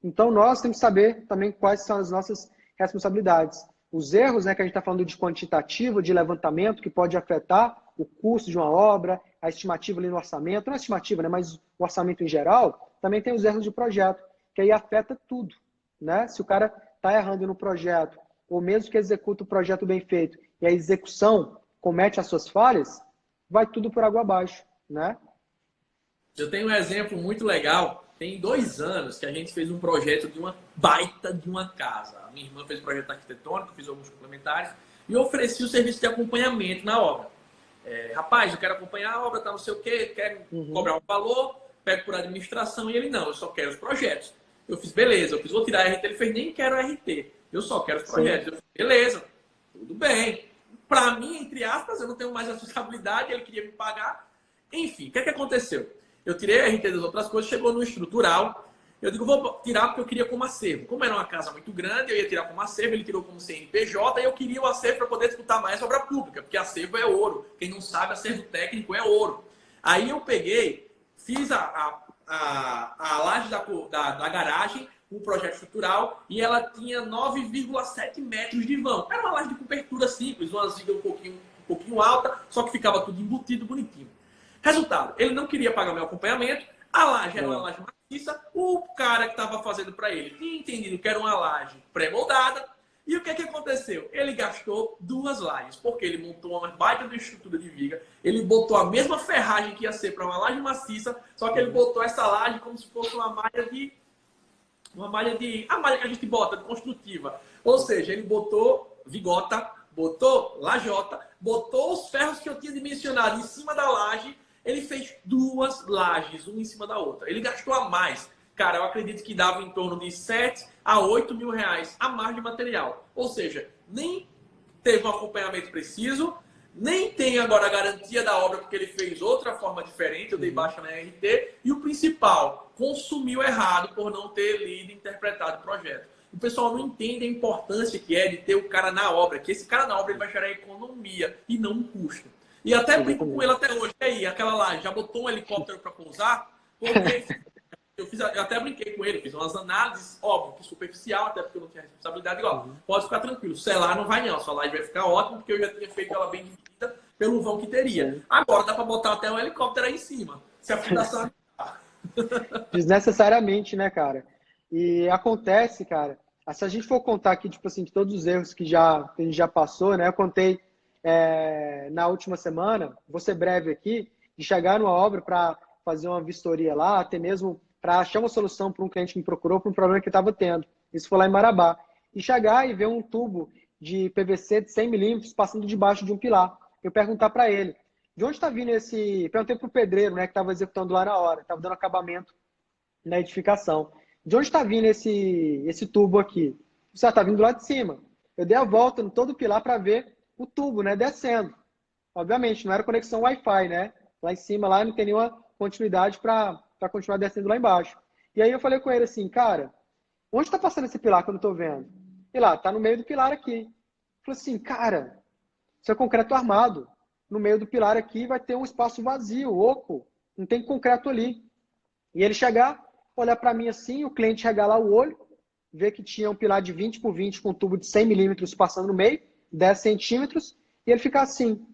Então, nós temos que saber também quais são as nossas responsabilidades. Os erros, né, que a gente está falando de quantitativo, de levantamento, que pode afetar o custo de uma obra, a estimativa ali no orçamento, não a estimativa, né, mas o orçamento em geral, também tem os erros de projeto, que aí afeta tudo. Né? Se o cara está errando no projeto, ou mesmo que executa o projeto bem feito, e a execução comete as suas falhas, vai tudo por água abaixo. Né? Eu tenho um exemplo muito legal. Tem 2 anos que a gente fez um projeto de uma baita de uma casa. A minha irmã fez o projeto arquitetônico, fiz alguns complementares e ofereci o serviço de acompanhamento na obra. Rapaz, eu quero acompanhar a obra, tá não sei o quê, quero cobrar um valor, pego por administração e ele não, eu só quero os projetos. Eu fiz, beleza, vou tirar a RT, ele fez, nem quero RT, eu só quero os projetos. Eu fiz, beleza, tudo bem. Para mim, entre aspas, eu não tenho mais responsabilidade, ele queria me pagar. Enfim, o que aconteceu? Eu tirei a RT das outras coisas, chegou no estrutural. Eu digo, vou tirar porque eu queria como acervo. Como era uma casa muito grande, eu ia tirar como acervo, ele tirou como CNPJ e eu queria o acervo para poder disputar mais obra pública, porque acervo é ouro. Quem não sabe, acervo técnico é ouro. Aí eu peguei, fiz a laje da garagem, um projeto estrutural, e ela tinha 9,7 metros de vão. Era uma laje de cobertura simples, uma viga um pouquinho alta, só que ficava tudo embutido, bonitinho. Resultado, ele não queria pagar meu acompanhamento, a laje era uma laje maciça, o cara que estava fazendo para ele tinha entendido que era uma laje pré-moldada, e o que aconteceu? Ele gastou 2 lajes, porque ele montou uma baita de estrutura de viga, ele botou a mesma ferragem que ia ser para uma laje maciça, só que ele botou essa laje como se fosse a malha que a gente bota, de construtiva. Ou seja, ele botou vigota, botou lajota, botou os ferros que eu tinha dimensionado em cima da laje. Ele fez 2 lajes, uma em cima da outra. Ele gastou a mais. Cara, eu acredito que dava em torno de 7 a 8 mil reais a mais de material. Ou seja, nem teve um acompanhamento preciso, nem tem agora a garantia da obra, porque ele fez outra forma diferente, eu dei baixa na RT, e o principal, consumiu errado por não ter lido e interpretado o projeto. O pessoal não entende a importância que é de ter o cara na obra, que esse cara na obra ele vai gerar economia e não um custo. E até brinco com ele até hoje. E aí, aquela lá, já botou um helicóptero para pousar? Porque eu até brinquei com ele, fiz umas análises, óbvio, que superficial, até porque eu não tinha responsabilidade. Igual, pode ficar tranquilo, selar não vai não, sua live vai ficar ótima, porque eu já tinha feito ela bem dividida pelo vão que teria. Agora dá para botar até um helicóptero aí em cima, se a fundação... Desnecessariamente, né, cara? E acontece, cara, se a gente for contar aqui, tipo assim, de todos os erros que a gente já passou, né, eu contei na última semana, vou ser breve aqui, de chegar numa obra para fazer uma vistoria lá, até mesmo para achar uma solução para um cliente que me procurou para um problema que estava tendo. Isso foi lá em Marabá. E chegar e ver um tubo de PVC de 100 milímetros passando debaixo de um pilar. Eu perguntar para ele, de onde está vindo esse... Perguntei para o pedreiro, né, que estava executando lá na hora, estava dando acabamento na edificação. De onde está vindo esse tubo aqui? Você está vindo lá de cima. Eu dei a volta no todo o pilar para ver o tubo, né, descendo. Obviamente, não era conexão Wi-Fi, né? Lá em cima, lá não tem nenhuma continuidade para continuar descendo lá embaixo. E aí eu falei com ele assim, cara, onde está passando esse pilar que eu não estou vendo? E lá, tá no meio do pilar aqui. Ele falou assim, cara, isso é concreto armado. No meio do pilar aqui vai ter um espaço vazio, oco. Não tem concreto ali. E ele chegar, olhar para mim assim, o cliente regalar o olho, ver que tinha um pilar de 20 por 20 com um tubo de 100 milímetros passando no meio, 10 centímetros, e ele ficar assim,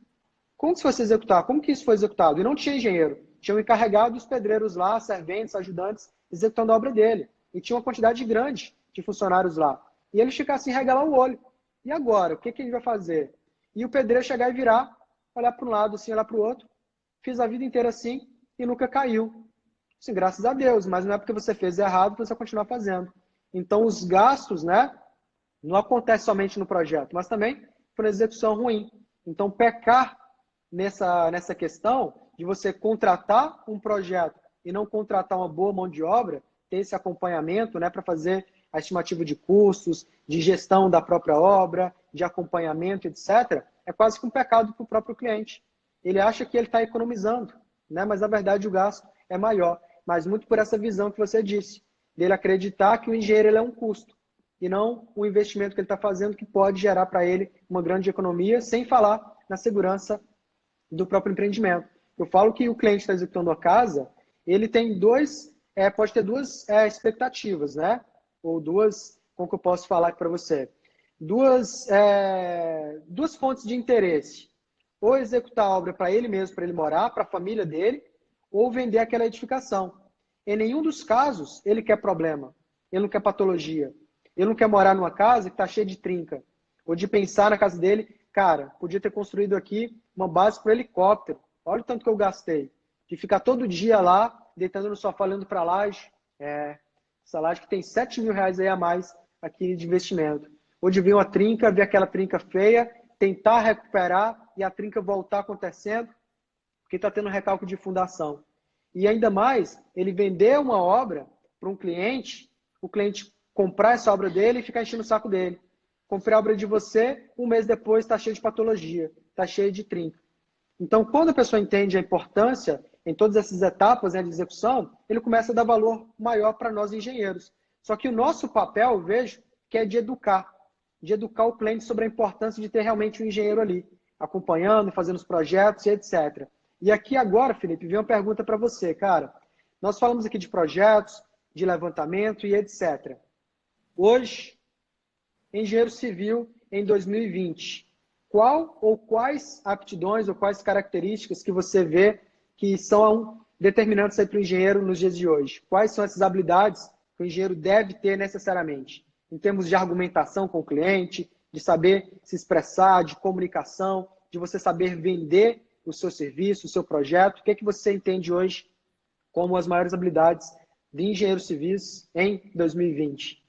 como que isso foi executar? Como que isso foi executado? E não tinha engenheiro. Tinha um encarregado dos pedreiros lá, serventes, ajudantes, executando a obra dele. E tinha uma quantidade grande de funcionários lá. E ele ficar assim, regalar o olho. E agora? O que ele vai fazer? E o pedreiro chegar e virar, olhar para um lado, assim, olhar para o outro. Fiz a vida inteira assim e nunca caiu. Assim, graças a Deus, mas não é porque você fez errado que você vai continuar fazendo. Então, os gastos, né, não acontecem somente no projeto, mas também por execução ruim. Então, pecar nessa questão de você contratar um projeto e não contratar uma boa mão de obra, ter esse acompanhamento, né, para fazer a estimativa de custos, de gestão da própria obra, de acompanhamento, etc., é quase que um pecado para o próprio cliente. Ele acha que ele está economizando, né, mas na verdade o gasto é maior. Mas muito por essa visão que você disse, dele acreditar que o engenheiro ele é um custo. e não o investimento que ele está fazendo, que pode gerar para ele uma grande economia, sem falar na segurança do próprio empreendimento. Eu falo que o cliente que está executando a casa, ele tem pode ter duas expectativas, né? Ou duas, como que eu posso falar aqui para você? Duas fontes de interesse. Ou executar a obra para ele mesmo, para ele morar, para a família dele, ou vender aquela edificação. Em nenhum dos casos, ele quer problema. Ele não quer patologia. Ele não quer morar numa casa que está cheia de trinca. Ou de pensar na casa dele, cara, podia ter construído aqui uma base para helicóptero. Olha o tanto que eu gastei. De ficar todo dia lá, deitando no sofá, olhando para a laje. Essa laje que tem R$7.000 aí a mais aqui de investimento. Ou de vir uma trinca, ver aquela trinca feia, tentar recuperar e a trinca voltar acontecendo, porque está tendo recalque de fundação. E ainda mais, ele vender uma obra para um cliente, o cliente comprar essa obra dele e ficar enchendo o saco dele. Comprar a obra de você, um mês depois está cheio de patologia, está cheio de trinca. Então, quando a pessoa entende a importância em todas essas etapas, né, de execução, ele começa a dar valor maior para nós engenheiros. Só que o nosso papel, eu vejo, que é de educar o cliente sobre a importância de ter realmente um engenheiro ali, acompanhando, fazendo os projetos e etc. E aqui agora, Felipe, vem uma pergunta para você, cara. Nós falamos aqui de projetos, de levantamento e etc. Hoje, engenheiro civil em 2020, qual ou quais aptidões ou quais características que você vê que são determinantes para o engenheiro nos dias de hoje? Quais são essas habilidades que o engenheiro deve ter necessariamente? Em termos de argumentação com o cliente, de saber se expressar, de comunicação, de você saber vender o seu serviço, o seu projeto. O que é que você entende hoje como as maiores habilidades de engenheiros civis em 2020?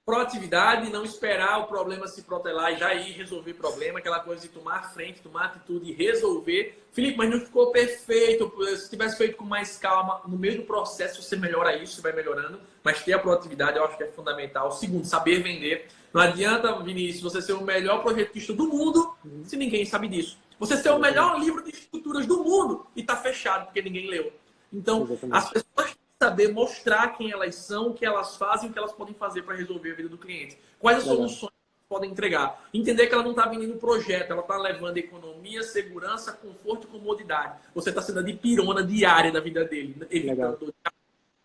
Proatividade, não esperar o problema se protelar e já ir resolver o problema, aquela coisa de tomar frente, tomar atitude e resolver. Felipe, mas não ficou perfeito. Se tivesse feito com mais calma, no meio do processo você melhora isso, você vai melhorando. Mas ter a proatividade eu acho que é fundamental. Segundo, saber vender. Não adianta, Vinícius, você ser o melhor projetista do mundo se ninguém sabe disso. Você ser o melhor livro de estruturas do mundo e tá fechado porque ninguém leu. Então, as pessoas saber mostrar quem elas são, o que elas fazem, o que elas podem fazer para resolver a vida do cliente. Quais as soluções que elas podem entregar. Entender que ela não está vendendo um projeto, ela está levando economia, segurança, conforto e comodidade. Você está sendo a dipirona diária da vida dele, evitando dor de cabeça.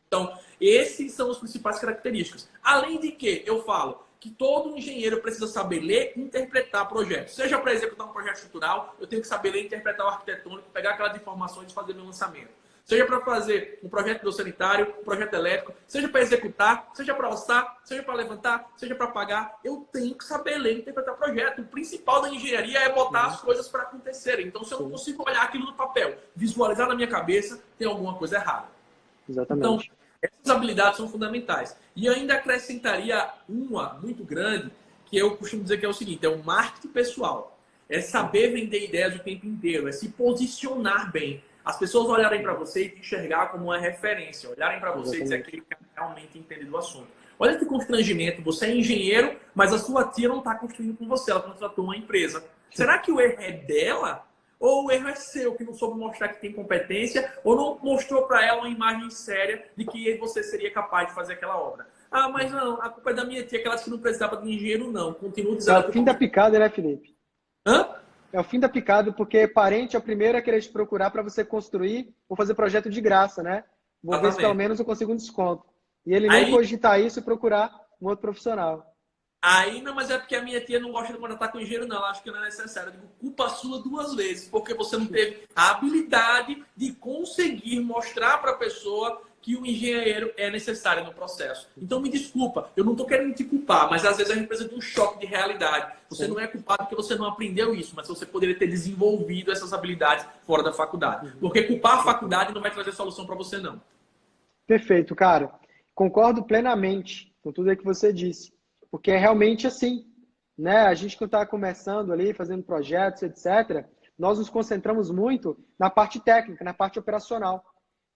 Então, esses são as principais características. Além de que, eu falo que todo engenheiro precisa saber ler e interpretar projetos. Seja para executar um projeto estrutural, eu tenho que saber ler e interpretar o arquitetônico, pegar aquelas informações e fazer meu lançamento. Seja para fazer um projeto do sanitário, um projeto elétrico, seja para executar, seja para alçar, seja para levantar, seja para pagar, eu tenho que saber ler e interpretar projeto. O principal da engenharia é botar as coisas para acontecerem. Então, se eu não consigo olhar aquilo no papel, visualizar na minha cabeça, tem alguma coisa errada. Exatamente. Então, essas habilidades são fundamentais. E eu ainda acrescentaria uma muito grande, que eu costumo dizer que é o seguinte, é o marketing pessoal. É saber vender ideias o tempo inteiro, é se posicionar bem. As pessoas olharem para você e te enxergar como uma referência, olharem para você e dizer aquele que realmente entende do assunto. Olha que constrangimento, você é engenheiro, mas a sua tia não está construindo com você, ela contratou uma empresa. Será que o erro é dela? Ou o erro é seu, que não soube mostrar que tem competência, ou não mostrou para ela uma imagem séria de que você seria capaz de fazer aquela obra? Ah, mas não, a culpa é da minha tia, que ela disse que não precisava de engenheiro, não. Continua dizendo. É o fim da picada, né, Felipe? Hã? É o fim da picada, porque parente é o primeiro a querer te procurar para você construir ou fazer projeto de graça, né? Vou ver se pelo menos eu consigo um desconto. E ele nem cogitar isso e procurar um outro profissional. Aí, não, mas é porque a minha tia não gosta de contratar com engenheiro, não. Ela acha que não é necessário. Eu digo, culpa sua duas vezes, porque você não teve a habilidade de conseguir mostrar para a pessoa que o engenheiro é necessário no processo. Então, me desculpa, eu não estou querendo te culpar, mas às vezes a gente precisa de um choque de realidade. Você não é culpado porque você não aprendeu isso, mas você poderia ter desenvolvido essas habilidades fora da faculdade. Porque culpar a faculdade não vai trazer solução para você, não. Perfeito, cara. Concordo plenamente com tudo que você disse. Porque é realmente assim, né? A gente que está começando ali, fazendo projetos, etc., nós nos concentramos muito na parte técnica, na parte operacional.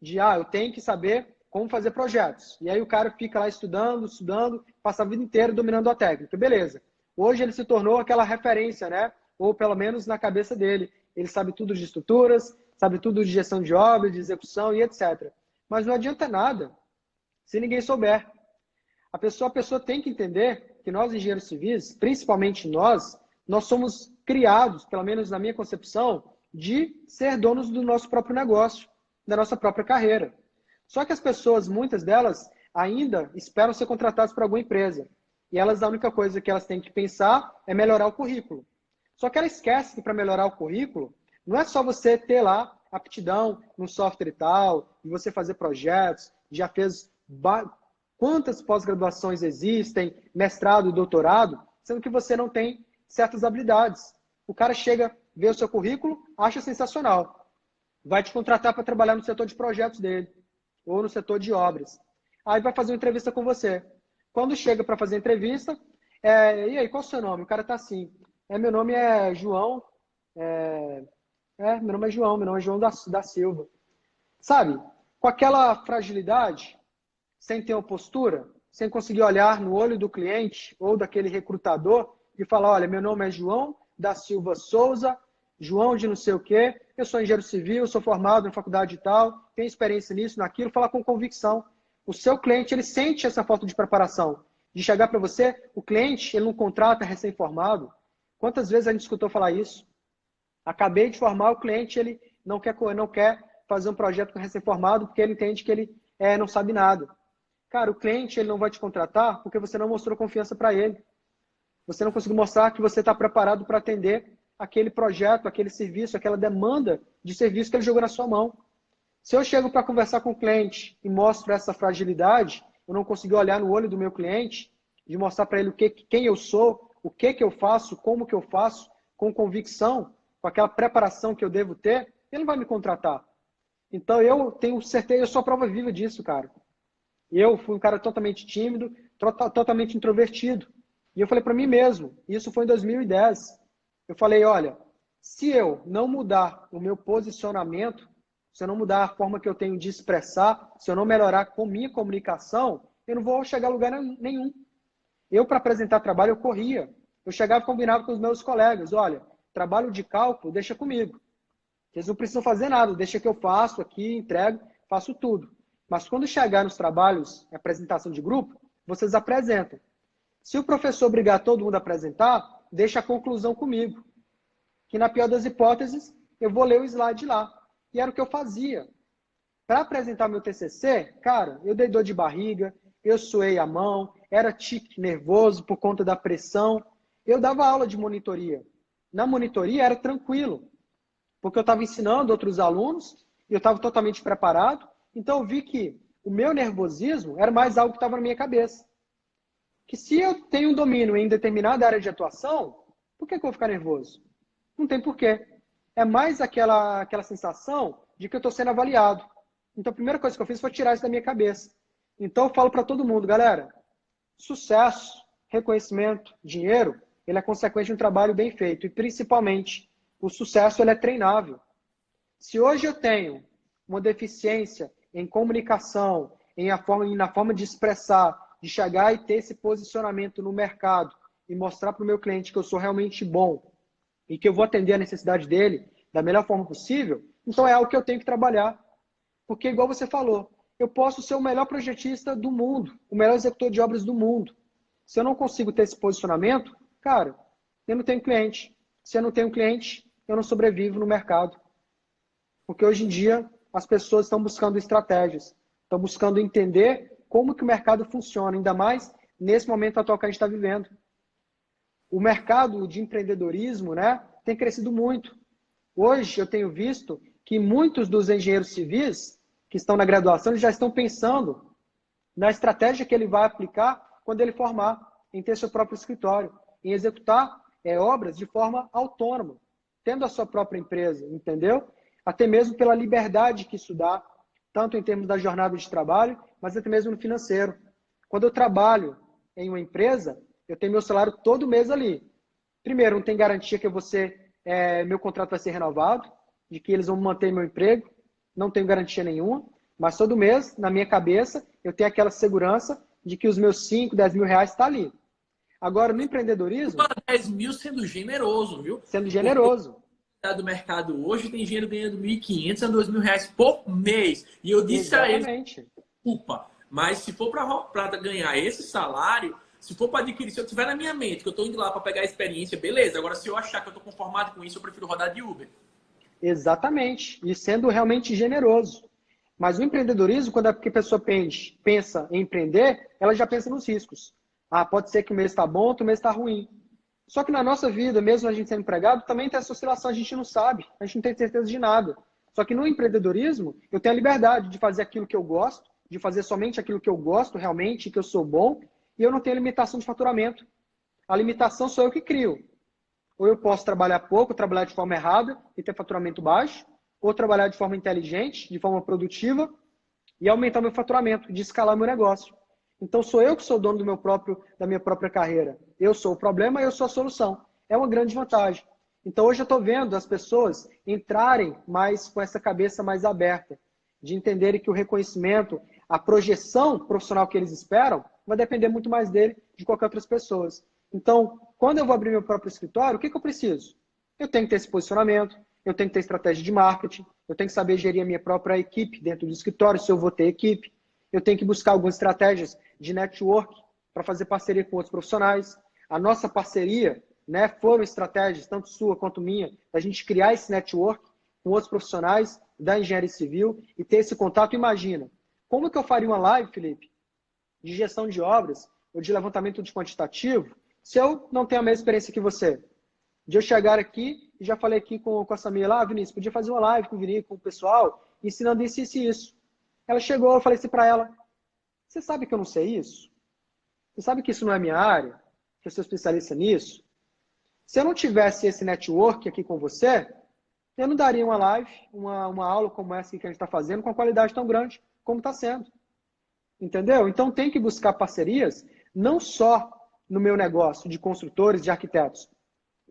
Eu tenho que saber como fazer projetos. E aí o cara fica lá estudando, passa a vida inteira dominando a técnica. Beleza. Hoje ele se tornou aquela referência, né? Ou pelo menos na cabeça dele. Ele sabe tudo de estruturas, sabe tudo de gestão de obra, de execução e etc. Mas não adianta nada se ninguém souber. A pessoa tem que entender que nós, engenheiros civis, principalmente nós somos criados, pelo menos na minha concepção, de ser donos do nosso próprio negócio, da nossa própria carreira. Só que as pessoas, muitas delas, ainda esperam ser contratadas por alguma empresa. E elas, a única coisa que elas têm que pensar é melhorar o currículo. Só que ela esquece que para melhorar o currículo, não é só você ter lá aptidão no software e tal, e você fazer projetos, já fez quantas pós-graduações existem, mestrado, doutorado, sendo que você não tem certas habilidades. O cara chega, vê o seu currículo, acha sensacional. Vai te contratar para trabalhar no setor de projetos dele, ou no setor de obras. Aí vai fazer uma entrevista com você. Quando chega para fazer a entrevista, e aí, qual é o seu nome? O cara tá assim, meu nome é João, meu nome é João da Silva. Sabe? Com aquela fragilidade, sem ter uma postura, sem conseguir olhar no olho do cliente ou daquele recrutador e falar, olha, meu nome é João da Silva Souza, João de não sei o quê, eu sou engenheiro civil, sou formado em faculdade e tal, tenho experiência nisso, naquilo, falar com convicção. O seu cliente, ele sente essa falta de preparação. De chegar para você, o cliente, ele não contrata recém-formado. Quantas vezes a gente escutou falar isso? Acabei de formar, o cliente, ele não quer fazer um projeto com recém-formado porque ele entende que ele não sabe nada. Cara, o cliente, ele não vai te contratar porque você não mostrou confiança para ele. Você não conseguiu mostrar que você está preparado para atender aquele projeto, aquele serviço, aquela demanda de serviço que ele jogou na sua mão. Se eu chego para conversar com o cliente e mostro essa fragilidade, eu não consegui olhar no olho do meu cliente, de mostrar para ele quem eu sou, o que eu faço, como que eu faço, com convicção, com aquela preparação que eu devo ter, ele não vai me contratar. Então eu tenho certeza, eu sou a prova viva disso, cara. Eu fui um cara totalmente tímido, totalmente introvertido. E eu falei para mim mesmo, isso foi em 2010. Eu falei, olha, se eu não mudar o meu posicionamento, se eu não mudar a forma que eu tenho de expressar, se eu não melhorar com minha comunicação, eu não vou chegar a lugar nenhum. Eu, para apresentar trabalho, eu corria. Eu chegava e combinava com os meus colegas, olha, trabalho de cálculo, deixa comigo. Vocês não precisam fazer nada, deixa que eu faço aqui, entrego, faço tudo. Mas quando chegar nos trabalhos, apresentação de grupo, vocês apresentam. Se o professor obrigar todo mundo a apresentar, deixa a conclusão comigo. Que na pior das hipóteses, eu vou ler o slide lá. E era o que eu fazia. Para apresentar meu TCC, cara, eu dei dor de barriga, eu suei a mão, era tique nervoso por conta da pressão. Eu dava aula de monitoria. Na monitoria era tranquilo, porque eu estava ensinando outros alunos, e eu estava totalmente preparado. Então eu vi que o meu nervosismo era mais algo que estava na minha cabeça. Que se eu tenho um domínio em determinada área de atuação, por que eu vou ficar nervoso? Não tem porquê. É mais aquela sensação de que eu estou sendo avaliado. Então a primeira coisa que eu fiz foi tirar isso da minha cabeça. Então eu falo para todo mundo, galera, sucesso, reconhecimento, dinheiro, ele é consequência de um trabalho bem feito. E principalmente, o sucesso ele é treinável. Se hoje eu tenho uma deficiência em comunicação, na forma de expressar, de chegar e ter esse posicionamento no mercado e mostrar para o meu cliente que eu sou realmente bom e que eu vou atender a necessidade dele da melhor forma possível, então é algo que eu tenho que trabalhar. Porque, igual você falou, eu posso ser o melhor projetista do mundo, o melhor executor de obras do mundo. Se eu não consigo ter esse posicionamento, cara, eu não tenho cliente. Se eu não tenho cliente, eu não sobrevivo no mercado. Porque hoje em dia as pessoas estão buscando estratégias, estão buscando entender como que o mercado funciona, ainda mais nesse momento atual que a gente está vivendo. O mercado de empreendedorismo, né, tem crescido muito. Hoje eu tenho visto que muitos dos engenheiros civis que estão na graduação já estão pensando na estratégia que ele vai aplicar quando ele formar, em ter seu próprio escritório, em executar obras de forma autônoma, tendo a sua própria empresa, entendeu? Até mesmo pela liberdade que isso dá, tanto em termos da jornada de trabalho, mas até mesmo no financeiro. Quando eu trabalho em uma empresa, eu tenho meu salário todo mês ali. Primeiro, não tem garantia que meu contrato vai ser renovado, de que eles vão manter meu emprego, não tenho garantia nenhuma, mas todo mês, na minha cabeça, eu tenho aquela segurança de que os meus 5, 10 mil reais estão ali. Agora, no empreendedorismo... 10 mil sendo generoso, viu? Sendo generoso. Do mercado hoje tem dinheiro ganhando 1.500 a 2.000 reais por mês. E eu disse a eles, desculpa, mas se for para ganhar esse salário, Se for para adquirir, se eu tiver na minha mente que eu estou indo lá para pegar a experiência, beleza. Agora, se eu achar que eu estou conformado com isso, eu prefiro rodar de Uber. Exatamente. E sendo realmente generoso. Mas o empreendedorismo, quando a pessoa pensa em empreender, ela já pensa nos riscos. Ah, pode ser que o mês está bom, outro mês está ruim. Só que na nossa vida, mesmo a gente sendo empregado, também tem essa oscilação, a gente não sabe, a gente não tem certeza de nada. Só que no empreendedorismo, eu tenho a liberdade de fazer aquilo que eu gosto, de fazer somente aquilo que eu gosto realmente, que eu sou bom, e eu não tenho limitação de faturamento. A limitação sou eu que crio. Ou eu posso trabalhar pouco, trabalhar de forma errada e ter faturamento baixo, ou trabalhar de forma inteligente, de forma produtiva, e aumentar meu faturamento, de escalar meu negócio. Então sou eu que sou dono da minha própria carreira. Eu sou o problema, eu sou a solução. É uma grande vantagem. Então hoje eu estou vendo as pessoas entrarem mais com essa cabeça mais aberta, de entenderem que o reconhecimento, a projeção profissional que eles esperam, vai depender muito mais dele de qualquer outras pessoas. Então, quando eu vou abrir meu próprio escritório, o que eu preciso? Eu tenho que ter esse posicionamento, eu tenho que ter estratégia de marketing, eu tenho que saber gerir a minha própria equipe dentro do escritório, se eu vou ter equipe. Eu tenho que buscar algumas estratégias de network para fazer parceria com outros profissionais. A nossa parceria, né, foram estratégias, tanto sua quanto minha, da gente criar esse network com outros profissionais da engenharia civil e ter esse contato. Imagina, como que eu faria uma live, Felipe, de gestão de obras ou de levantamento de quantitativo, se eu não tenho a mesma experiência que você? De eu chegar aqui, e já falei aqui com a Samir lá, Vinícius, podia fazer uma live com o Vinícius, com o pessoal, ensinando isso e isso. Ela chegou, eu falei assim para ela, você sabe que eu não sei isso? Você sabe que isso não é minha área? Que eu sou especialista nisso? Se eu não tivesse esse network aqui com você, eu não daria uma live, uma aula como essa que a gente está fazendo, com a qualidade tão grande como está sendo. Entendeu? Então tem que buscar parcerias, não só no meu negócio de construtores, de arquitetos,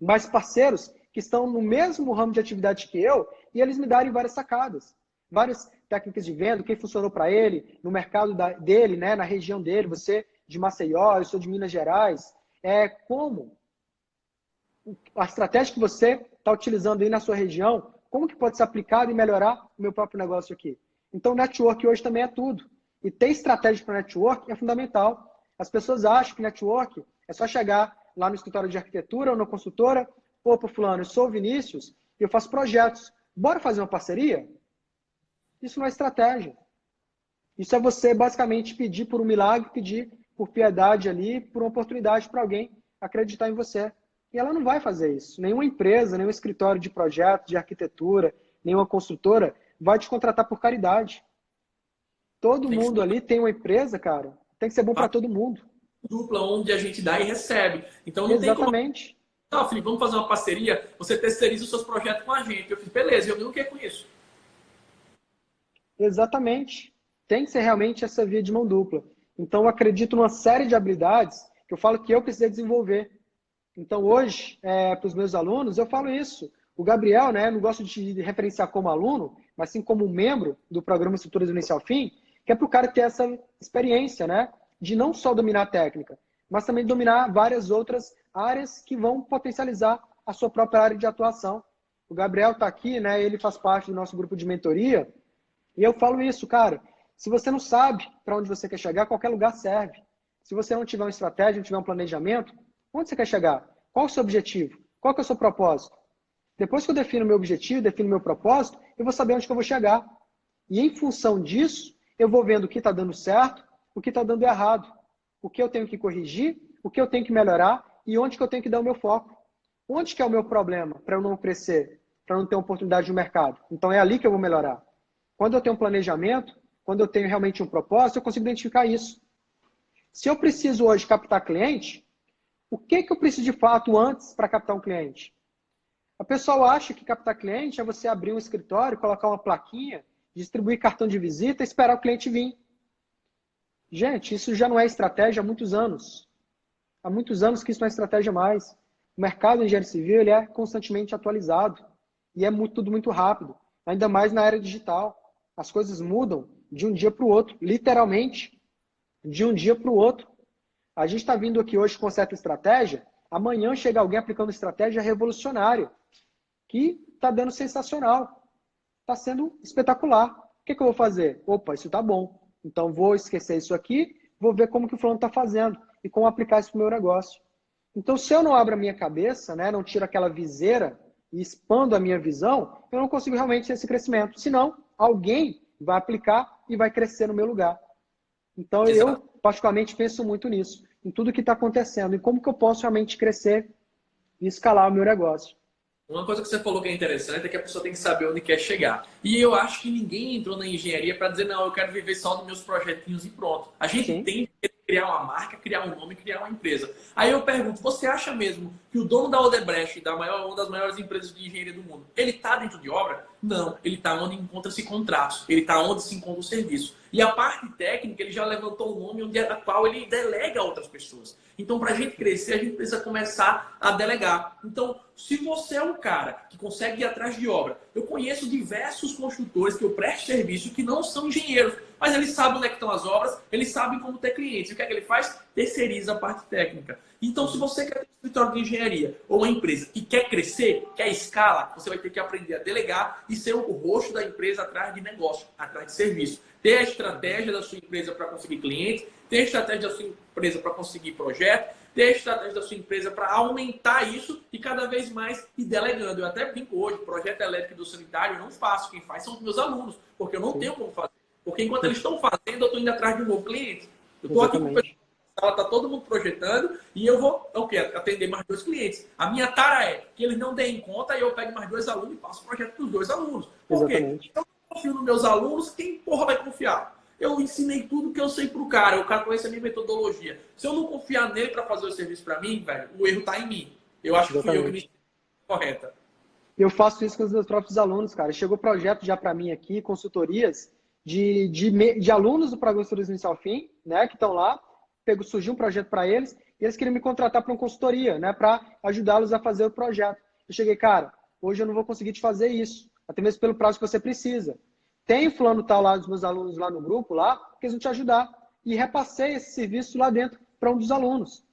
mas parceiros que estão no mesmo ramo de atividade que eu e eles me darem várias sacadas, várias técnicas de venda, o que funcionou para ele, no mercado dele, né, na região dele, você de Maceió, eu sou de Minas Gerais, como a estratégia que você está utilizando aí na sua região, como que pode ser aplicado e melhorar o meu próprio negócio aqui. Então, o network hoje também é tudo. E ter estratégia para network é fundamental. As pessoas acham que network é só chegar lá no escritório de arquitetura ou na consultora, opa, fulano, eu sou o Vinícius e eu faço projetos. Bora fazer uma parceria? Isso não é estratégia. Isso é você basicamente pedir por um milagre, pedir por piedade ali, por uma oportunidade para alguém acreditar em você. E ela não vai fazer isso. Nenhuma empresa, nenhum escritório de projeto, de arquitetura, nenhuma construtora vai te contratar por caridade. Todo mundo ali tem uma empresa, cara, tem que ser bom para todo mundo. Dupla, onde a gente dá e recebe. Então não Exatamente. tem como... Ah, Felipe, vamos fazer uma parceria, você terceiriza os seus projetos com a gente. Eu fiz, beleza, eu não quero com isso. Exatamente. Tem que ser realmente essa via de mão dupla. Então eu acredito numa série de habilidades que eu falo que eu precisei desenvolver. Então hoje, para os meus alunos, eu falo isso. O Gabriel, né, não gosto de referenciar como aluno, mas sim como membro do programa Estruturas do Início ao Fim, que é para o cara ter essa experiência, né, de não só dominar a técnica, mas também dominar várias outras áreas que vão potencializar a sua própria área de atuação. O Gabriel está aqui, né, ele faz parte do nosso grupo de mentoria, e eu falo isso, cara, se você não sabe para onde você quer chegar, qualquer lugar serve. Se você não tiver uma estratégia, não tiver um planejamento, onde você quer chegar? Qual o seu objetivo? Qual que é o seu propósito? Depois que eu defino meu objetivo, defino meu propósito, eu vou saber onde que eu vou chegar. E em função disso, eu vou vendo o que está dando certo, o que está dando errado, o que eu tenho que corrigir, o que eu tenho que melhorar e onde que eu tenho que dar o meu foco. Onde que é o meu problema para eu não crescer, para não ter uma oportunidade no mercado? Então é ali que eu vou melhorar. Quando eu tenho um planejamento, quando eu tenho realmente um propósito, eu consigo identificar isso. Se eu preciso hoje captar cliente, o que eu preciso de fato antes para captar um cliente? A pessoa acha que captar cliente é você abrir um escritório, colocar uma plaquinha, distribuir cartão de visita e esperar o cliente vir. Gente, isso já não é estratégia há muitos anos. Há muitos anos que isso não é estratégia mais. O mercado de engenharia civil ele é constantemente atualizado. E é tudo muito rápido. Ainda mais na era digital. As coisas mudam de um dia para o outro. Literalmente, de um dia para o outro. A gente está vindo aqui hoje com certa estratégia. Amanhã chega alguém aplicando estratégia revolucionária. Que está dando sensacional. Está sendo espetacular. O que eu vou fazer? Opa, isso está bom. Então vou esquecer isso aqui, vou ver como que o fulano está fazendo. e como aplicar isso para o meu negócio. Então, se eu não abro a minha cabeça, né, não tiro aquela viseira e expando a minha visão, eu não consigo realmente ter esse crescimento. Senão, alguém vai aplicar e vai crescer no meu lugar. Então, eu, Exato. particularmente, penso muito nisso, em tudo que está acontecendo, e como que eu posso realmente crescer e escalar o meu negócio. Uma coisa que você falou que é interessante é que a pessoa tem que saber onde quer chegar. E eu acho que ninguém entrou na engenharia para dizer, não, eu quero viver só dos meus projetinhos e pronto. A gente Sim, tem que criar uma marca, criar um nome, criar uma empresa. Aí eu pergunto, você acha mesmo que o dono da Odebrecht, uma das maiores empresas de engenharia do mundo, ele está dentro de obra? Não, ele está onde encontra-se contratos, ele está onde se encontra o serviço. E a parte técnica, ele já levantou o nome onde é da qual ele delega a outras pessoas. Então, para a gente crescer, a gente precisa começar a delegar. Então, se você é um cara que consegue ir atrás de obra, eu conheço diversos construtores que eu presto serviço que não são engenheiros, mas eles sabem onde é que estão as obras, eles sabem como ter clientes. E o que é que ele faz? Terceiriza a parte técnica. Então, se você quer ter um escritório de engenharia ou uma empresa que quer crescer, quer escala, você vai ter que aprender a delegar e ser o rosto da empresa atrás de negócio, atrás de serviço. Ter a estratégia da sua empresa para conseguir clientes, ter a estratégia da sua empresa para conseguir projeto, ter a estratégia da sua empresa para aumentar isso e cada vez mais ir delegando. Eu até brinco hoje, projeto elétrico do sanitário eu não faço, quem faz são os meus alunos, porque eu não tenho como fazer. Porque enquanto eles estão fazendo, eu estou indo atrás de um novo cliente. Eu estou aqui com o pessoal, está todo mundo projetando e eu vou atender mais 2 clientes. A minha tara é que eles não deem conta e eu pego mais 2 alunos e passo o projeto para os 2 alunos. Por quê? Se eu não confio nos meus alunos, quem porra vai confiar? Eu ensinei tudo que eu sei pro cara, o cara conhece a minha metodologia. Se eu não confiar nele para fazer o serviço para mim, velho, o erro está em mim. Eu acho que fui eu que me ensinei correta. Eu faço isso com os meus próprios alunos, cara. Chegou projeto já para mim aqui, consultorias de alunos do programa Turismo Inicial ao Fim, né, que estão lá. Surgiu um projeto para eles e eles queriam me contratar para uma consultoria, né, para ajudá-los a fazer o projeto. Eu cheguei, cara, hoje eu não vou conseguir te fazer isso, até mesmo pelo prazo que você precisa. Tem fulano tal lá dos meus alunos lá no grupo, lá, que eles vão te ajudar. E repassei esse serviço lá dentro para um dos alunos.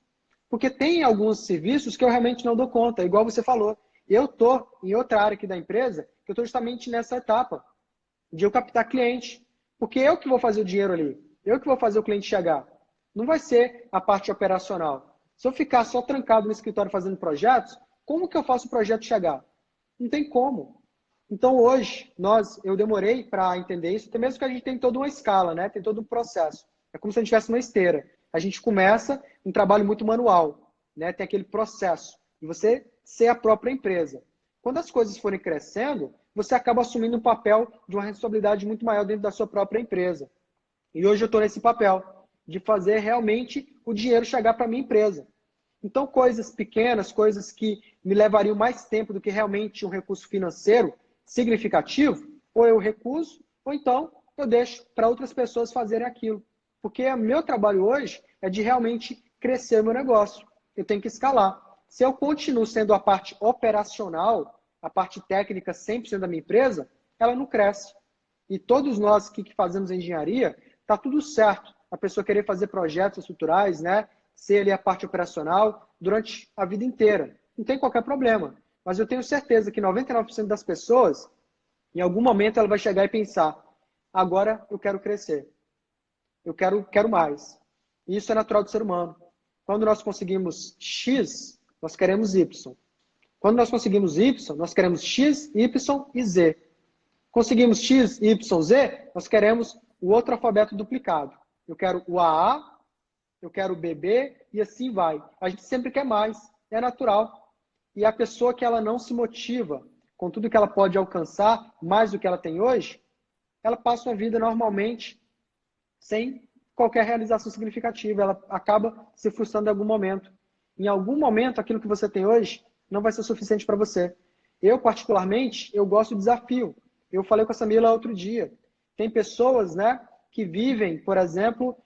Porque tem alguns serviços que eu realmente não dou conta, igual você falou. Eu estou em outra área aqui da empresa, que eu estou justamente nessa etapa de eu captar cliente. Porque eu que vou fazer o dinheiro ali. Eu que vou fazer o cliente chegar. Não vai ser a parte operacional. Se eu ficar só trancado no escritório fazendo projetos, como que eu faço o projeto chegar? Não tem como. Então, hoje, eu demorei para entender isso, até mesmo que a gente tem toda uma escala, né? Tem todo um processo. É como se a gente tivesse uma esteira. A gente começa um trabalho muito manual, né? Tem aquele processo de você ser a própria empresa. Quando as coisas forem crescendo, você acaba assumindo um papel de uma responsabilidade muito maior dentro da sua própria empresa. E hoje eu estou nesse papel de fazer realmente o dinheiro chegar para a minha empresa. Então, coisas pequenas, coisas que me levariam mais tempo do que realmente um recurso financeiro significativo, ou eu recuso, ou então eu deixo para outras pessoas fazerem aquilo. Porque o meu trabalho hoje é de realmente crescer o meu negócio. Eu tenho que escalar. Se eu continuo sendo a parte operacional, a parte técnica 100% da minha empresa, ela não cresce. E todos nós que fazemos engenharia, está tudo certo. A pessoa querer fazer projetos estruturais, né? Ser ali a parte operacional durante a vida inteira. Não tem qualquer problema. Mas eu tenho certeza que 99% das pessoas, em algum momento, ela vai chegar e pensar: agora eu quero crescer. Eu quero mais. E isso é natural do ser humano. Quando nós conseguimos X, nós queremos Y. Quando nós conseguimos Y, nós queremos X, Y e Z. Conseguimos X, Y, Z, nós queremos o outro alfabeto duplicado. Eu quero o AA, eu quero o BB e assim vai. A gente sempre quer mais. É natural. E a pessoa que ela não se motiva com tudo que ela pode alcançar, mais do que ela tem hoje, ela passa uma vida normalmente sem qualquer realização significativa. Ela acaba se frustrando em algum momento. Em algum momento, aquilo que você tem hoje não vai ser suficiente para você. Eu, particularmente, eu gosto do desafio. Eu falei com a Samila outro dia. Tem pessoas, né, que vivem, por exemplo,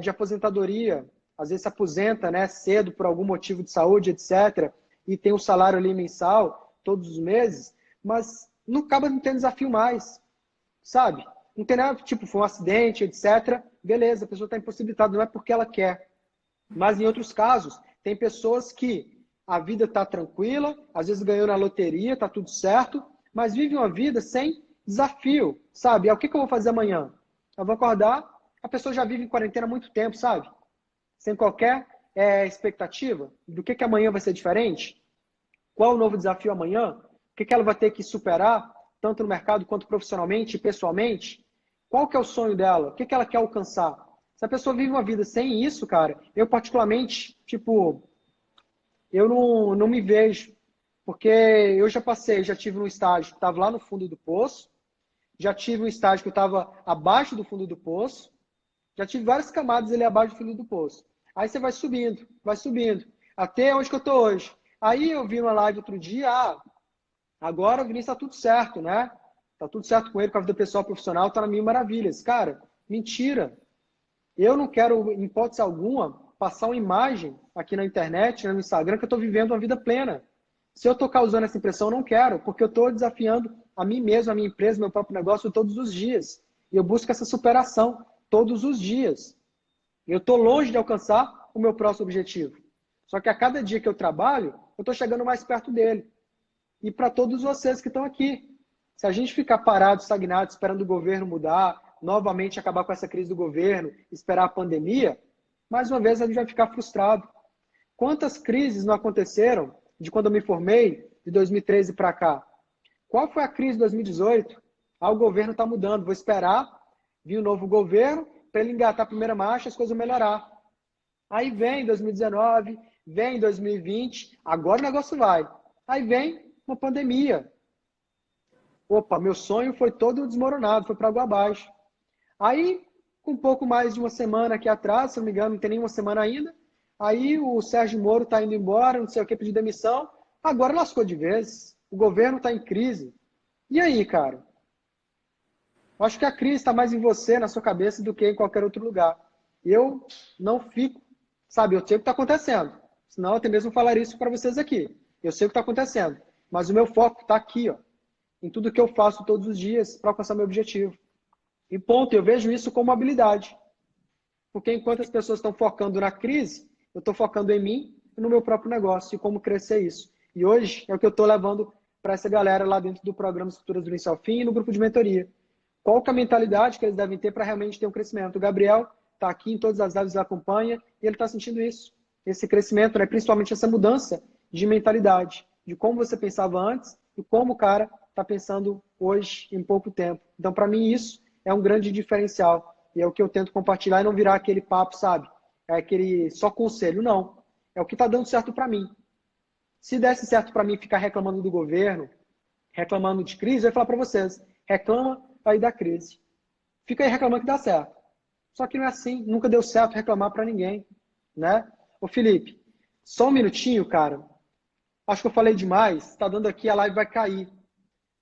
de aposentadoria. Às vezes se aposenta, né, cedo por algum motivo de saúde, etc., e tem um salário ali mensal, todos os meses, mas não acaba não tendo desafio mais, sabe? Não tem nada, tipo, foi um acidente, etc. Beleza, a pessoa está impossibilitada, não é porque ela quer. Mas em outros casos, tem pessoas que a vida está tranquila, às vezes ganhou na loteria, está tudo certo, mas vive uma vida sem desafio, sabe? O que eu vou fazer amanhã? Eu vou acordar, a pessoa já vive em quarentena há muito tempo, sabe? sem qualquer expectativa do que amanhã vai ser diferente? Qual o novo desafio amanhã? O que ela vai ter que superar, tanto no mercado quanto profissionalmente e pessoalmente? Qual que é o sonho dela? O que ela quer alcançar? Se a pessoa vive uma vida sem isso, cara, eu particularmente, tipo, eu não me vejo. Porque eu já passei, já tive um estágio que estava lá no fundo do poço, já tive um estágio que eu estava abaixo do fundo do poço, já tive várias camadas ali abaixo do fundo do poço. Aí você vai subindo, até onde que eu estou hoje. Aí eu vi uma live outro dia, agora o Vinícius está tudo certo, né? Tá tudo certo com ele, com a vida pessoal profissional, tá na mil maravilhas. Cara, mentira. Eu não quero, em hipótese alguma, passar uma imagem aqui na internet, no Instagram, que eu estou vivendo uma vida plena. Se eu estou causando essa impressão, eu não quero, porque eu estou desafiando a mim mesmo, a minha empresa, meu próprio negócio todos os dias. E eu busco essa superação todos os dias. Eu estou longe de alcançar o meu próximo objetivo. Só que a cada dia que eu trabalho, eu estou chegando mais perto dele. E para todos vocês que estão aqui, se a gente ficar parado, estagnado, esperando o governo mudar, novamente acabar com essa crise do governo, esperar a pandemia, mais uma vez a gente vai ficar frustrado. Quantas crises não aconteceram de quando eu me formei, de 2013 para cá? Qual foi a crise de 2018? O governo está mudando, vou esperar vir um novo governo para ele engatar a primeira marcha e as coisas melhorar. Aí vem 2019, vem 2020, agora o negócio vai. Aí vem uma pandemia. Opa, meu sonho foi todo desmoronado, foi para água abaixo. Aí, com um pouco mais de uma semana aqui atrás, se não me engano, não tem nem uma semana ainda, aí o Sérgio Moro está indo embora, não sei o que, pedir demissão, agora lascou de vez. O governo está em crise. E aí, cara? Eu acho que a crise está mais em você, na sua cabeça, do que em qualquer outro lugar. Eu não fico, sabe, eu sei o que está acontecendo. Senão eu até mesmo falaria isso para vocês aqui. Eu sei o que está acontecendo. Mas o meu foco está aqui, ó, em tudo que eu faço todos os dias para alcançar meu objetivo. E ponto, eu vejo isso como habilidade. Porque enquanto as pessoas estão focando na crise, eu estou focando em mim e no meu próprio negócio e como crescer isso. E hoje é o que eu estou levando para essa galera lá dentro do programa Estruturas do Início ao Fim e no grupo de mentoria. Qual que é a mentalidade que eles devem ter para realmente ter um crescimento? O Gabriel está aqui em todas as lives, acompanha, e ele está sentindo isso. Esse crescimento, né? Principalmente essa mudança de mentalidade, de como você pensava antes e como o cara está pensando hoje em pouco tempo. Então, para mim, isso é um grande diferencial. E é o que eu tento compartilhar e não virar aquele papo, sabe? É aquele só conselho. Não. É o que está dando certo para mim. Se desse certo para mim ficar reclamando do governo, reclamando de crise, eu ia falar para vocês, reclama aí da crise. Fica aí reclamando que dá certo. Só que não é assim. Nunca deu certo reclamar para ninguém, né? Ô Felipe, só um minutinho, cara. Acho que eu falei demais. Está dando aqui, a live vai cair.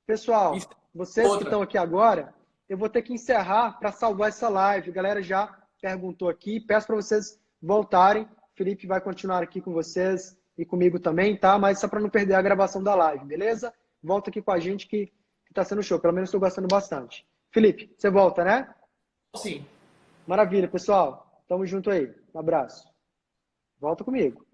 Pessoal, vocês que estão aqui agora, eu vou ter que encerrar para salvar essa live. A galera já perguntou aqui. Peço para vocês voltarem. O Felipe vai continuar aqui com vocês e comigo também, tá? Mas só para não perder a gravação da live, beleza? Volta aqui com a gente que tá sendo show. Pelo menos estou gostando bastante. Felipe, você volta, né? Sim. Maravilha, pessoal. Tamo junto aí. Um abraço. Volta comigo.